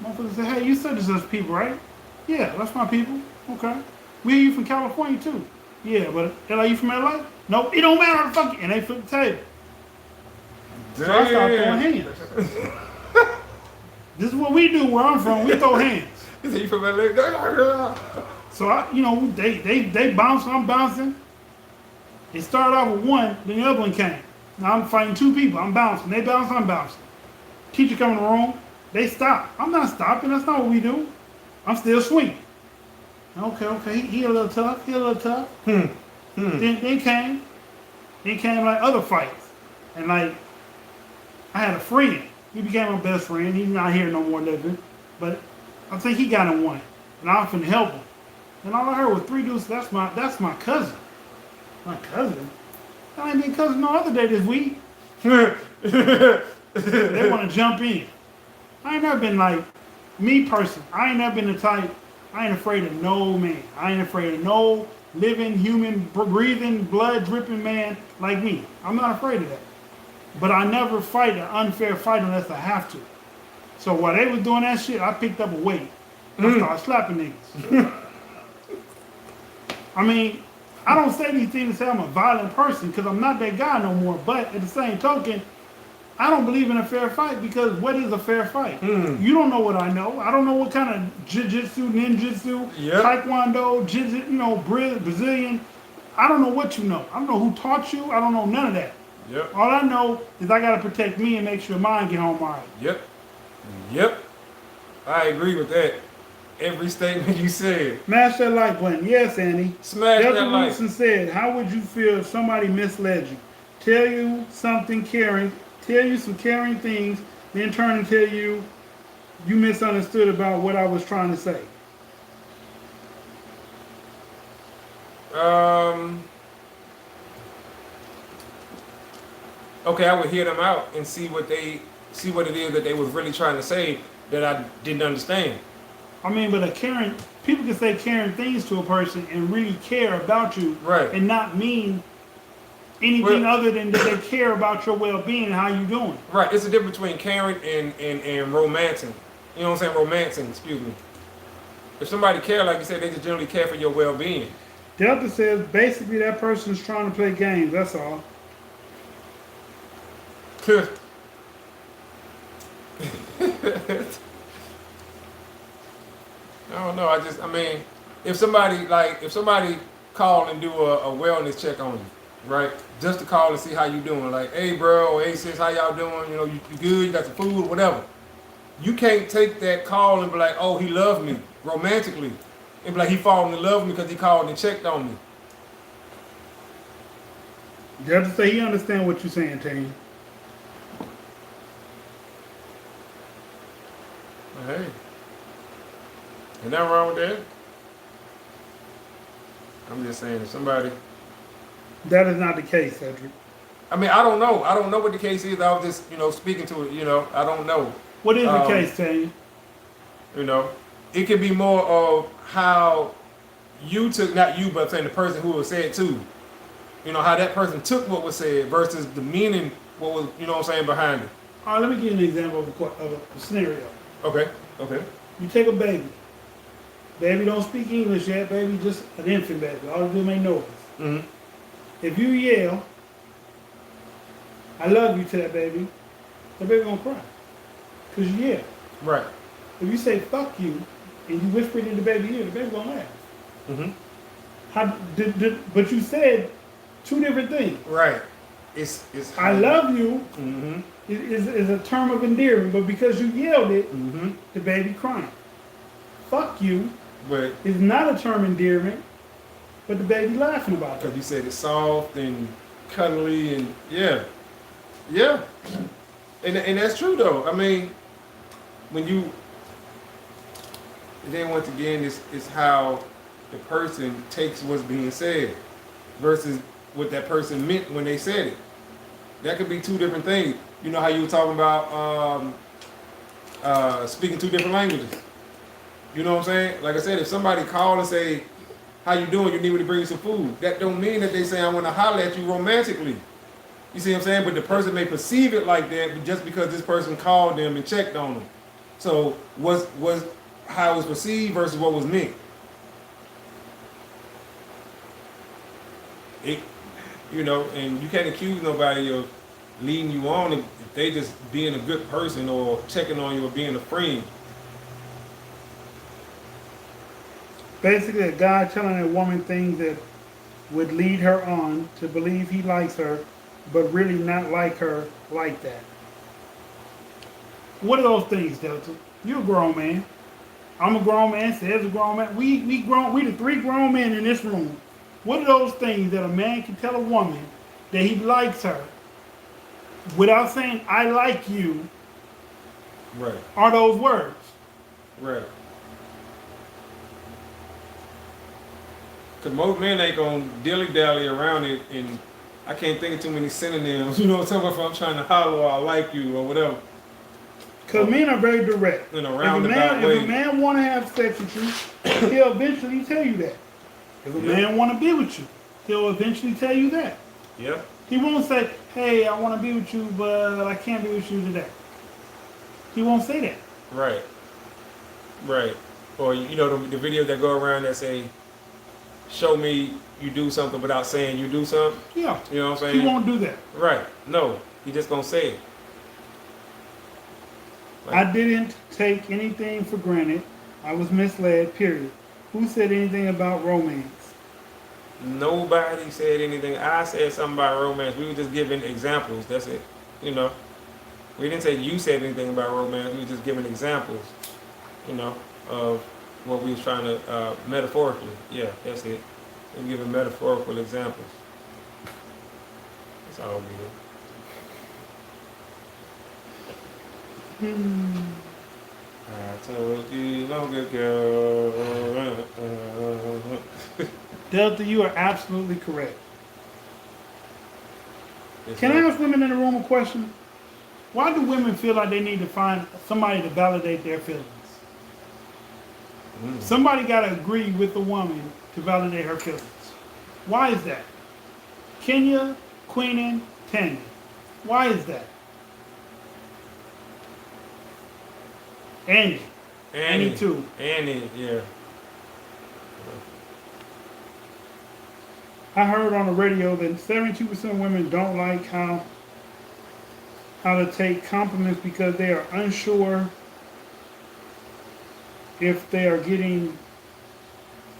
Motherfuckers said, hey, you such and such people, right? Yeah, that's my people. Okay. We you from California too. Yeah, but you from LA? Nope, it don't matter, fuck it. And they flipped the table. So I started throwing hands. This is what we do where I'm from. We throw hands. He said, you from LA? So I, you know, they bouncing, I'm bouncing. It started off with one, then the other one came. Now I'm fighting two people. I'm bouncing. They bounce, I'm bouncing. Teacher come in the room. They stop. I'm not stopping. That's not what we do. I'm still swinging. Okay. He a little tough. Then came like other fights. And like, I had a friend. He became my best friend. He's not here no more living. But I think he got in one. And I was finna help him. And all I heard was three dudes, that's my cousin. My cousin? I ain't been cousin no other day this week. They want to jump in. I ain't never been like, me person, I ain't never been the type, I ain't afraid of no man. I ain't afraid of no living, human, breathing, blood dripping man like me. I'm not afraid of that. But I never fight an unfair fight unless I have to. So while they was doing that shit, I picked up a weight. I started slapping niggas. I mean, I don't say these things to say I'm a violent person because I'm not that guy no more. But at the same token, I don't believe in a fair fight because what is a fair fight? You don't know what I know. I don't know what kind of jiu-jitsu, ninjutsu, taekwondo, Brazilian. I don't know what you know. I don't know who taught you. I don't know none of that. Yep. All I know is I got to protect me and make sure mine get home all right. Yep. I agree with that. Every statement you said. Smash that like button. Yes, Annie. Smash Delta that like. Wilson said, how would you feel if somebody misled you? Tell you something caring, tell you some caring things, then turn and tell you you misunderstood about what I was trying to say. Okay, I would hear them out and see what it is that they was really trying to say that I didn't understand. I mean, but people can say caring things to a person and really care about you, Right. and not mean anything other than that they care about your well-being and how you doing. Right. It's a difference between caring and romancing. You know what I'm saying? Romancing, excuse me. If somebody care, like you said, they just generally care for your well-being. Delta says basically that person is trying to play games. That's all. I don't know. I mean, if somebody call and do a wellness check on you, right? Just to call and see how you doing. Like, hey, bro, or hey, sis, how y'all doing? You know, you good? You got some food, whatever. You can't take that call and be like, oh, he loved me romantically. And be like, he fallen in love with me because he called and checked on me. Delta say he understand what you're saying, Tane. Hey. Ain't nothing wrong with that. I'm just saying, if somebody, That is not the case, Cedric. I mean, I don't know. I don't know what the case is. I was just, speaking to it. I don't know. What is the Um, case, Tanya? You know, it could be more of how you took, not you, but I'm saying the person who was said to. How that person took what was said versus the meaning, what was, what I'm saying, behind it. All right, let me give you an example of a scenario. Okay. Okay. You take a baby. Baby don't speak English yet, baby, just an infant baby. All of them ain't noise. Mm-hmm. If you yell, I love you to that baby, the baby gonna cry. Because you yell. Right. If you say fuck you and you whisper it in the baby's ear, the baby gonna laugh. Mm-hmm. But you said two different things. Right. It's I love you Mm-hmm. is a term of endearment, but because you yelled it, Mm-hmm. the baby crying. Fuck you But is not a term of endearment, but the baby laughing about because it. you said it's soft and cuddly and yeah, and that's true though. I mean, when you then once again, it's how the person takes what's being said versus what that person meant when they said it. That could be two different things. You know how you were talking about speaking two different languages. You know what I'm saying? Like I said, if somebody called and say, "How you doing? You need me to bring you some food." That don't mean that they say, "I want to holler at you romantically." You see what I'm saying? But the person may perceive it like that just because this person called them and checked on them. So was how it was perceived versus what was meant. It, and you can't accuse nobody of leading you on if they just being a good person or checking on you or being a friend. Basically, a guy telling a woman things that would lead her on to believe he likes her, but really not like her like that. What are those things, Delta? You're a grown man. I'm a grown man. Ced's a grown man. We grown. We the three grown men in this room. What are those things that a man can tell a woman that he likes her without saying "I like you"? Right. Are those words? Right. Because most men ain't gonna dilly-dally around it, and I can't think of too many synonyms. You know what I'm talking about? If I'm trying to holler or I like you or whatever. Because men are very direct. In a roundabout way. If a man want to have sex with you, he'll eventually tell you that. If a man want to be with you, he'll eventually tell you that. Yeah. He won't say, "Hey, I want to be with you, but I can't be with you today." He won't say that. Right. Right. Or the videos that go around that say, "Show me you do something without saying you do something." Yeah. You know what I'm saying? He won't do that. Right. No. He just gonna say it. I didn't take anything for granted. I was misled, period. Who said anything about romance? Nobody said anything. I said something about romance. We were just giving examples. That's it. We didn't say you said anything about romance. We were just giving examples, of what we was trying to, metaphorically. Yeah, that's it. We're giving metaphorical examples. That's all we do. I told you long ago. Delta, you are absolutely correct. It's Can I not- ask women in the room a question? Why do women feel like they need to find somebody to validate their feelings? Somebody got to agree with the woman to validate her feelings. Why is that? Kenya, Queenan, Tanya. Why is that? Annie. Annie too. Annie, yeah. I heard on the radio that 72% of women don't like how to take compliments because they are unsure if they are getting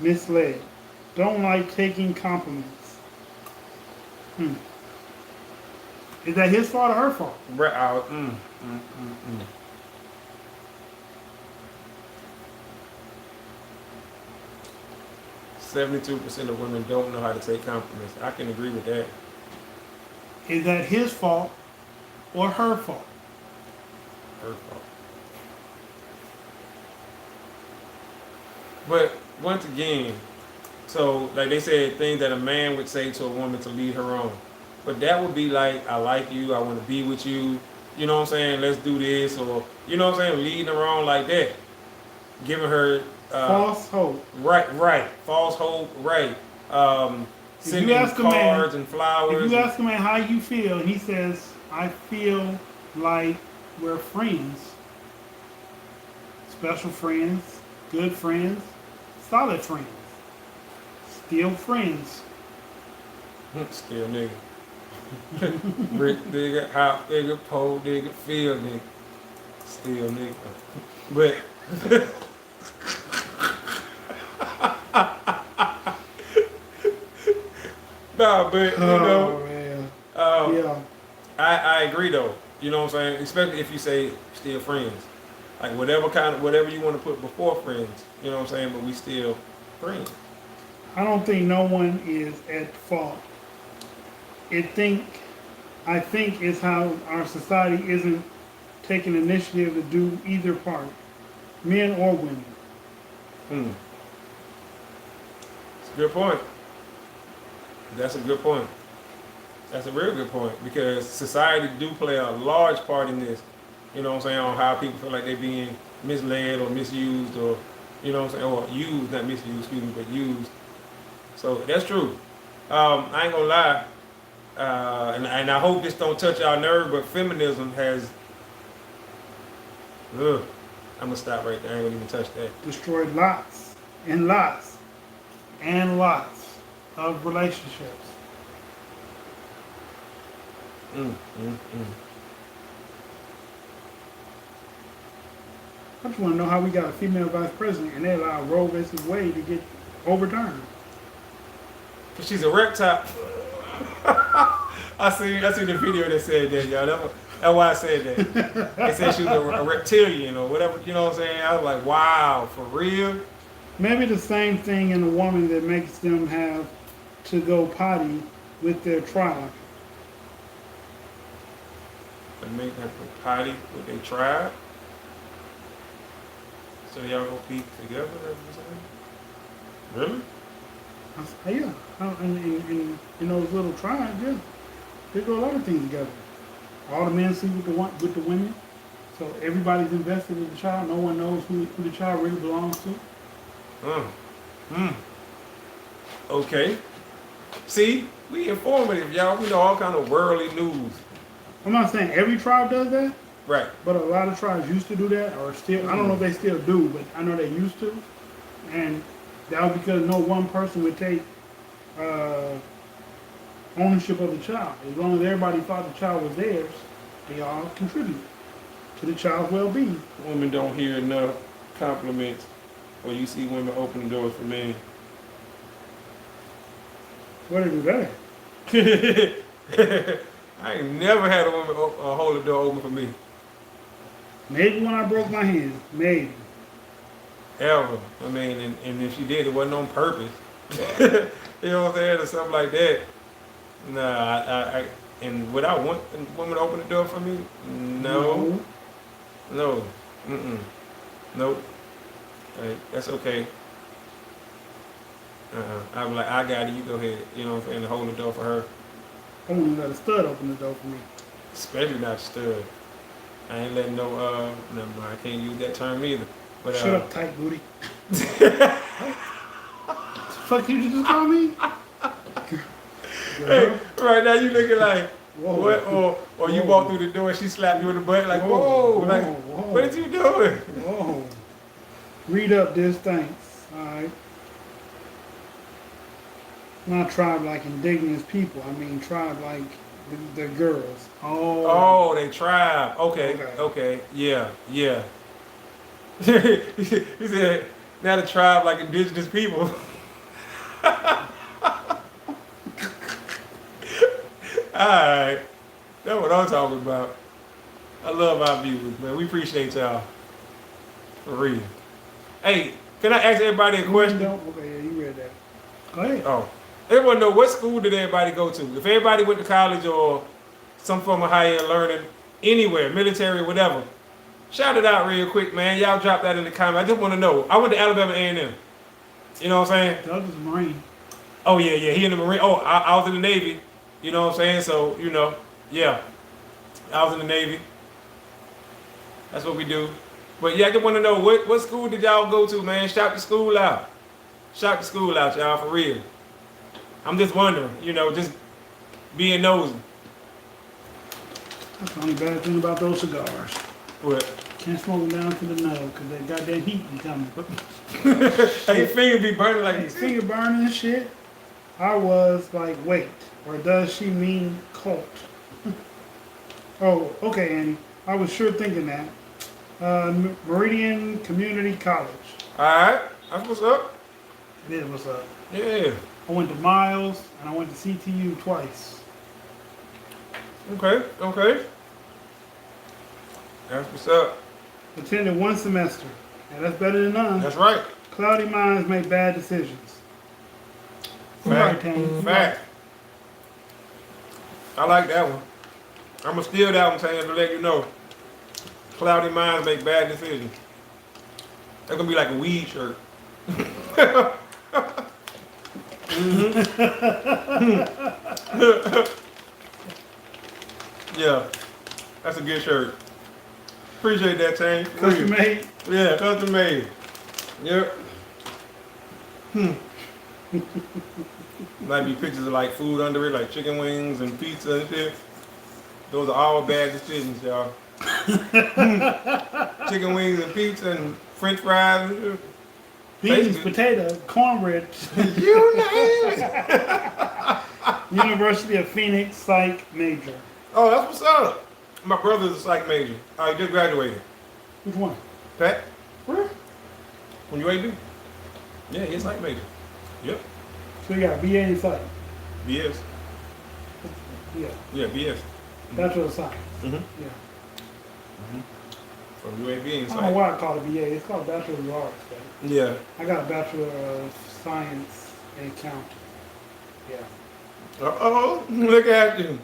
misled. Don't like taking compliments. Is that his fault or her fault? Right. 72% of women don't know how to take compliments. I can agree with that. Is that his fault or her fault? Her fault. But once again, So, like they said, things that a man would say to a woman to lead her on. But that would be like, I like you, I want to be with you, you know what I'm saying, let's do this, or, you know what I'm saying, leading her on like that. Giving her... false hope. Right. False hope, right. Sending ask a man- cards and flowers. If you ask a man how you feel, and he says, I feel like we're friends. Special friends, good friends, solid friends. Still friends. Still nigga. Brick nigga, hot nigga, pole nigga, field nigga. Still nigga. But nah, but you know, man. yeah. I agree though. You know what I'm saying? Especially if you say still friends. Like whatever you want to put before friends, you know what I'm saying, but we still friends. I don't think no one is at fault. I think it's how our society isn't taking initiative to do either part, men or women. It's a good point. That's a good point. That's a real good point because society do play a large part in this. You know what I'm saying, on how people feel like they're being misled or misused or, you know what I'm saying, or used, not misused, excuse me, but used. So that's true. I ain't gonna lie, and I hope this don't touch our nerve, but feminism has, I'm gonna stop right there, I ain't gonna even touch that. Destroyed lots and lots and lots of relationships. I just want to know how we got a female vice president and they allowed Roe versus Wade to get overturned. Cause she's a reptile. I see the video that said that, y'all. That's why I said that. They said she was a reptilian or whatever, you know what I'm saying? I was like, wow, for real? Maybe the same thing in a woman that makes them have to go potty with their tribe. To make them go potty with their tribe? So y'all gonna be together, that's what you're saying? Really? Yeah. In those little tribes, yeah. They do a lot of things together. All the men sleep with the women. So everybody's invested in the child. No one knows who the child really belongs to. Okay. See, we informative, y'all. We know all kind of worldly news. I'm not saying every tribe does that. Right. But a lot of tribes used to do that, or still, I don't know if they still do, but I know they used to. And that was because no one person would take ownership of the child. As long as everybody thought the child was theirs, they all contribute to the child's well-being. Women don't hear enough compliments, or you see women open the doors for men. Where they do that? I ain't never had a woman hold the door open for me. Maybe when I broke my hand, maybe. Ever. I mean, and if she did, it wasn't on purpose. You know what I'm saying, or something like that. Nah, and would I want a woman to open the door for me? No. Nope. Like, that's okay. I'm like, I got it, you go ahead. You know what I'm saying, to hold the door for her. I wouldn't let a stud open the door for me. Especially not stud. I ain't letting no, never mind, I can't use that term either. But, shut up, tight booty. Fuck you just call me? Hey, right now you looking like, whoa. What? Or you walk through the door and she slapped you in the butt like, whoa, like, whoa. What are you doing? Whoa. Read up this, thanks. Alright. Not tribe like indigenous people. I mean tribe like the girls. Oh, they tribe. Okay. Yeah. He said, not a tribe like indigenous people. Alright. That's what I'm talking about. I love our viewers, man. We appreciate y'all. For real. Hey, can I ask everybody a question? Okay, yeah, you read that. Go ahead. Oh. Everyone know, what school did everybody go to? If everybody went to college or some form of higher learning, anywhere, military, whatever, shout it out real quick, man. Y'all drop that in the comments. I just want to know. I went to Alabama A&M. You know what I'm saying? Doug is a Marine. Oh yeah, yeah. He in the Marine. Oh, I was in the Navy. You know what I'm saying? So yeah, I was in the Navy. That's what we do. But yeah, I just want to know what school did y'all go to, man? Shout the school out. Shout the school out, y'all, for real. I'm just wondering, just being nosy. That's the only bad thing about those cigars. What? Can't smoke them down to the nose because that goddamn heat be coming. Hey, your finger be burning like His this. finger burning and shit. I was like, wait, or does she mean cult? Oh, okay, Annie. I was sure thinking that. Meridian Community College. Alright, that's what's up. It is what's up. Yeah. I went to Miles and I went to CTU twice. Okay. That's what's up. Attended one semester. And that's better than none. That's right. Cloudy minds make bad decisions. You right, Tane. Fact. I like that one. I'm gonna steal that one, Tane, to let you know. Cloudy minds make bad decisions. That's gonna be like a weed shirt. Yeah, that's a good shirt. Appreciate that, Tane. Custom made. Yeah, custom made. Yep. Might be pictures of like food under it, like chicken wings and pizza and shit. Those are all bad decisions, y'all. Chicken wings and pizza and French fries and shit. Beans, Basically. potato, cornbread. You name it. University of Phoenix Psych major. Oh, that's what's up. My brother's a psych major. He just graduated. Which one? Pat, Where? when you AD? Yeah, he's a psych major. Yep. So you got BA in Psych. BS. Yeah. Yeah, BS. Bachelor of Science. Mm-hmm. Yeah. From UAB in I don't know psych. why I call it BA. It's called Bachelor of Arts. But Yeah. I got a Bachelor of Science in Accounting. Yeah. Uh-oh, look at you.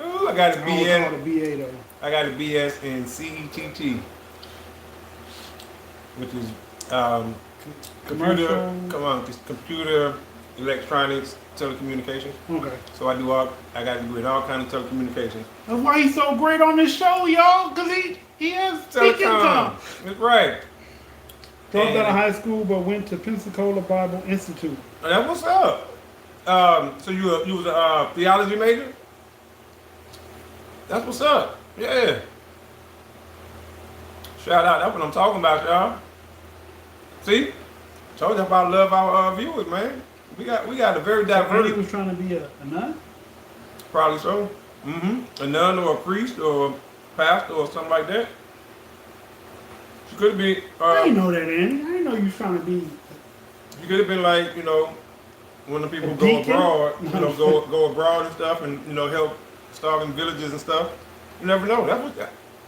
Oh, I got a I don't BS. call it BA though. I got a BS in CETT, which is computer. Commercial. Come on, it's computer, electronics, telecommunications. Okay. So I got to do in all kinds of telecommunications. That's why he's so great on this show, y'all. Cause he has speaking time. That's right. Dropped out of And- high school, but went to Pensacola Bible Institute. That's what's up. So you was a theology major? That's what's up. Yeah. Shout out. That's what I'm talking about, y'all. See? Told you about love our viewers, man. We got a very So Andy diverse. was trying to be a nun. Probably so. Mm-hmm. A nun or a priest or a pastor or something like that. She could be. I didn't know that, Andy. I didn't know you was trying to be. You could have been like, when the people A go deacon? abroad, go abroad and stuff, and help starving villages and stuff. You never know.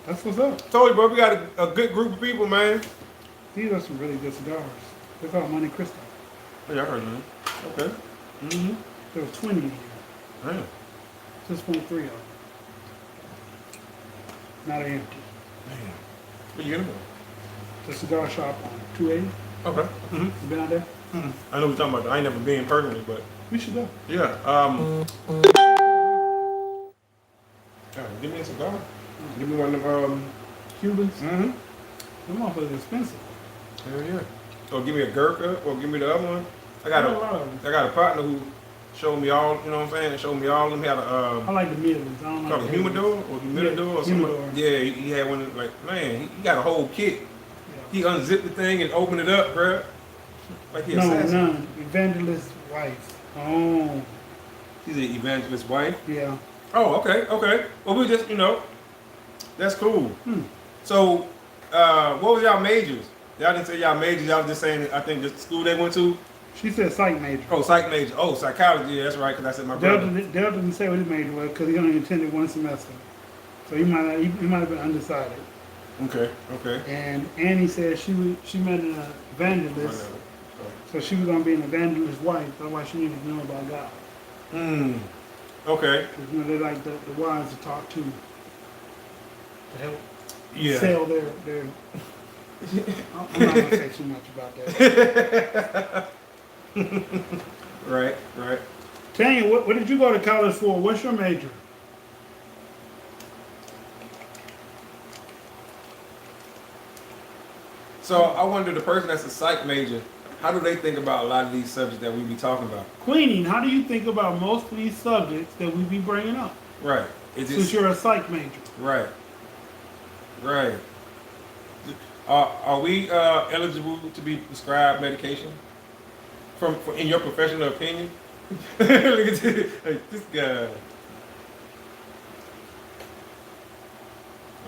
That's what's up. Told you, bro. We got a good group of people, man. These are some really good cigars. They're called Monte Cristo. Yeah, I heard that. Okay. Mm-hmm. There was 20 in here. Damn. Just 0.3 of them. Not empty. Man. Where you get them The cigar shop on 280. from? Okay. Mm-hmm. You been out there? Mm-hmm. I know what you're talking about. I ain't never been personally, but We should go. yeah. Give me a cigar. Give me one of them. Cubans. Mm-hmm. Them motherfuckers expensive. Hell yeah. Or give me a Gurkha, or give me the other one. I got a partner who showed me all, you know what I'm saying? Showed me all of them. He had I a like the mid ones. I don't called a like the humidor or humidor or something. humidor. Yeah, he had one like, man, he got a whole kit. Yeah. He unzipped the thing and opened it up, bruh. Like he No, assassin. none. Evangelist wife. Oh, He's an evangelist wife. yeah. Oh, okay. Well, we just, that's cool. Hmm. So, what was y'all majors? Y'all didn't say y'all majors. Y'all was just saying, I think, the school they went to. She said psych major. Oh, psych major. Oh, psychology. Yeah, that's right. Because I said my brother. Dale didn't say what his major was because he only attended one semester. So he might have been undecided. Okay. And Annie said she met an evangelist, so she was gonna be an evangelist's wife. That's why she needed to know about God. Okay. 'Cause, they like the wives to talk to help Yeah. sell I'm not gonna say too much about that. Right, right. Tanya, what did you go to college for? What's your major? So I wonder, the person that's a psych major, how do they think about a lot of these subjects that we be talking about? Queenie, how do you think about most of these subjects that we be bringing up? Right. Is Since it you're a psych major. right? Right. Are we eligible to be prescribed medication from in your professional opinion? Look at this guy.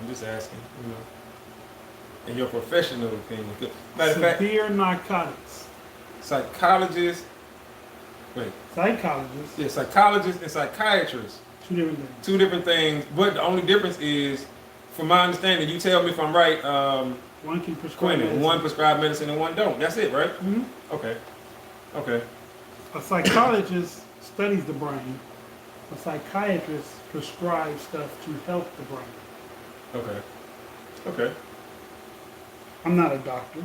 I'm just asking, you know, in your professional opinion. Matter of fact, Severe narcotics. psychologists, wait, Psychologists, yeah, psychologists and psychiatrists, 2 different things. two different things. But the only difference is, from my understanding, you tell me if I'm right. One can prescribe Quentin, medicine. one prescribed medicine and one don't. That's it, right? Mhm. Okay. Okay. A psychologist studies the brain. A psychiatrist prescribes stuff to help the brain. Okay. Okay. I'm not a doctor.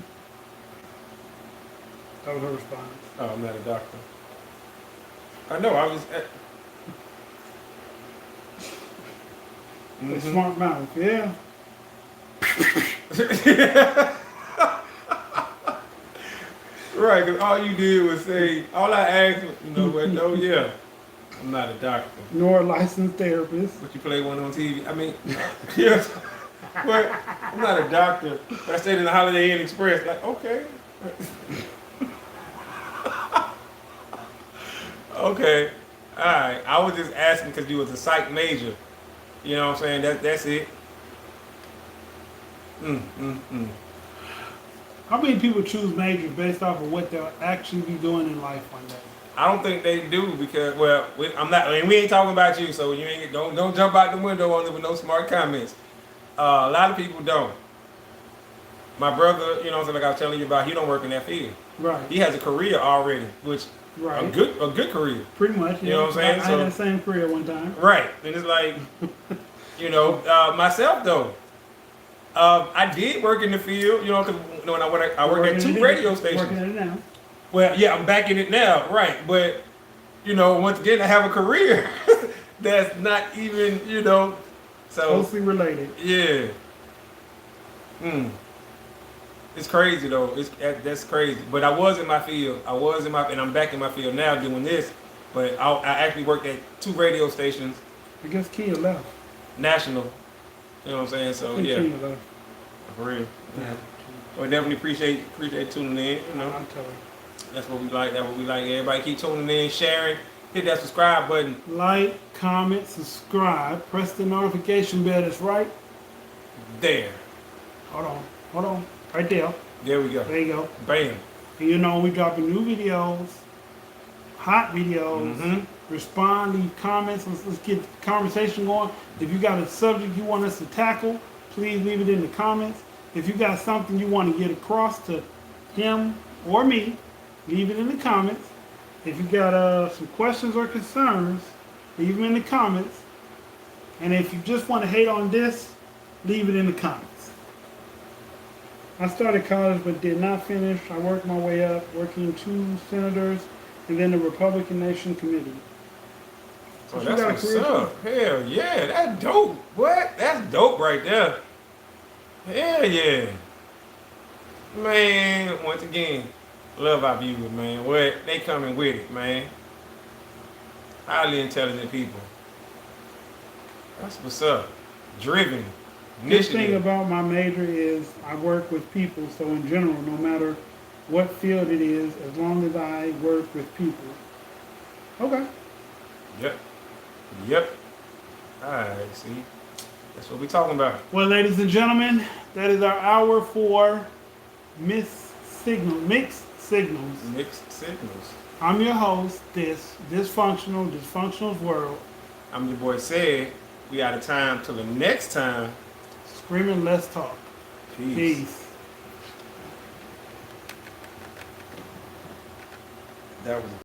That was her response. Oh, I'm not a doctor. I know. I was. A Mhm. smart mouth, yeah. Right, because all you did was say, all I asked, you know, but no, yeah, I'm not a doctor. Nor a licensed therapist. But you play one on TV. I mean, yes, but I'm not a doctor. But I stayed in the Holiday Inn Express. Like, okay. Okay. All right. I was just asking because you was a psych major. You know what I'm saying? That's it. How many people choose majors based off of what they'll actually be doing in life one day? I don't think they do because, well, I'm not. I mean, we ain't talking about you, so you ain't don't jump out the window on it with no smart comments. A lot of people don't. My brother, you know, like I was telling you about, he don't work in that field. Right. He has a career already, which Right. a good career. Pretty much. You know what I'm saying? I had that same career one time. Right, and it's like, you know, myself though. I did work in the field, you know, because when I worked at Working 2 it radio now. stations. Working at it now. Well, yeah, I'm back in it now, right? But you know, once again, I have a career that's not even, you know, so Closely related. yeah. It's crazy though. That's crazy. But I was in my field. And I'm back in my field now doing this. But I actually worked at 2 radio stations, I guess Kia left. national. You know what I'm saying? So I think yeah, Kia left. for real. Yeah. Well, definitely appreciate tuning in. You know. I'll tell her. That's what we like. That's what we like. Everybody keep tuning in, sharing, hit that subscribe button. Like, comment, subscribe, press the notification bell that's right. There. Hold on. Right there. There we go. There you go. Bam. And you know, we dropping new videos, hot videos. Mhm. Respond, leave comments. Let's get the conversation going. If you got a subject you want us to tackle, please leave it in the comments. If you got something you want to get across to him or me, leave it in the comments. If you got some questions or concerns, leave them in the comments. And if you just want to hate on this, leave it in the comments. I started college but did not finish. I worked my way up, working 2 senators and then the Republican Nation Committee. So You that's got a what's career up. Hell yeah, that's dope. What? That's dope right there. Hell yeah. Man, once again, love our viewers, man. What? They coming with it, man. Highly intelligent people. That's what's up. Driven. Good thing Initiative. about my major is I work with people, so in general, no matter what field it is, as long as I work with people. Okay. Yep. Alright, see. That's what we talking about. Well, ladies and gentlemen, that is our hour for Mixed Signals. Mixed signals. I'm your host, Dysfunctional's World. I'm your boy Said. We out of time till the next time. Screaming, let's talk. Peace. That was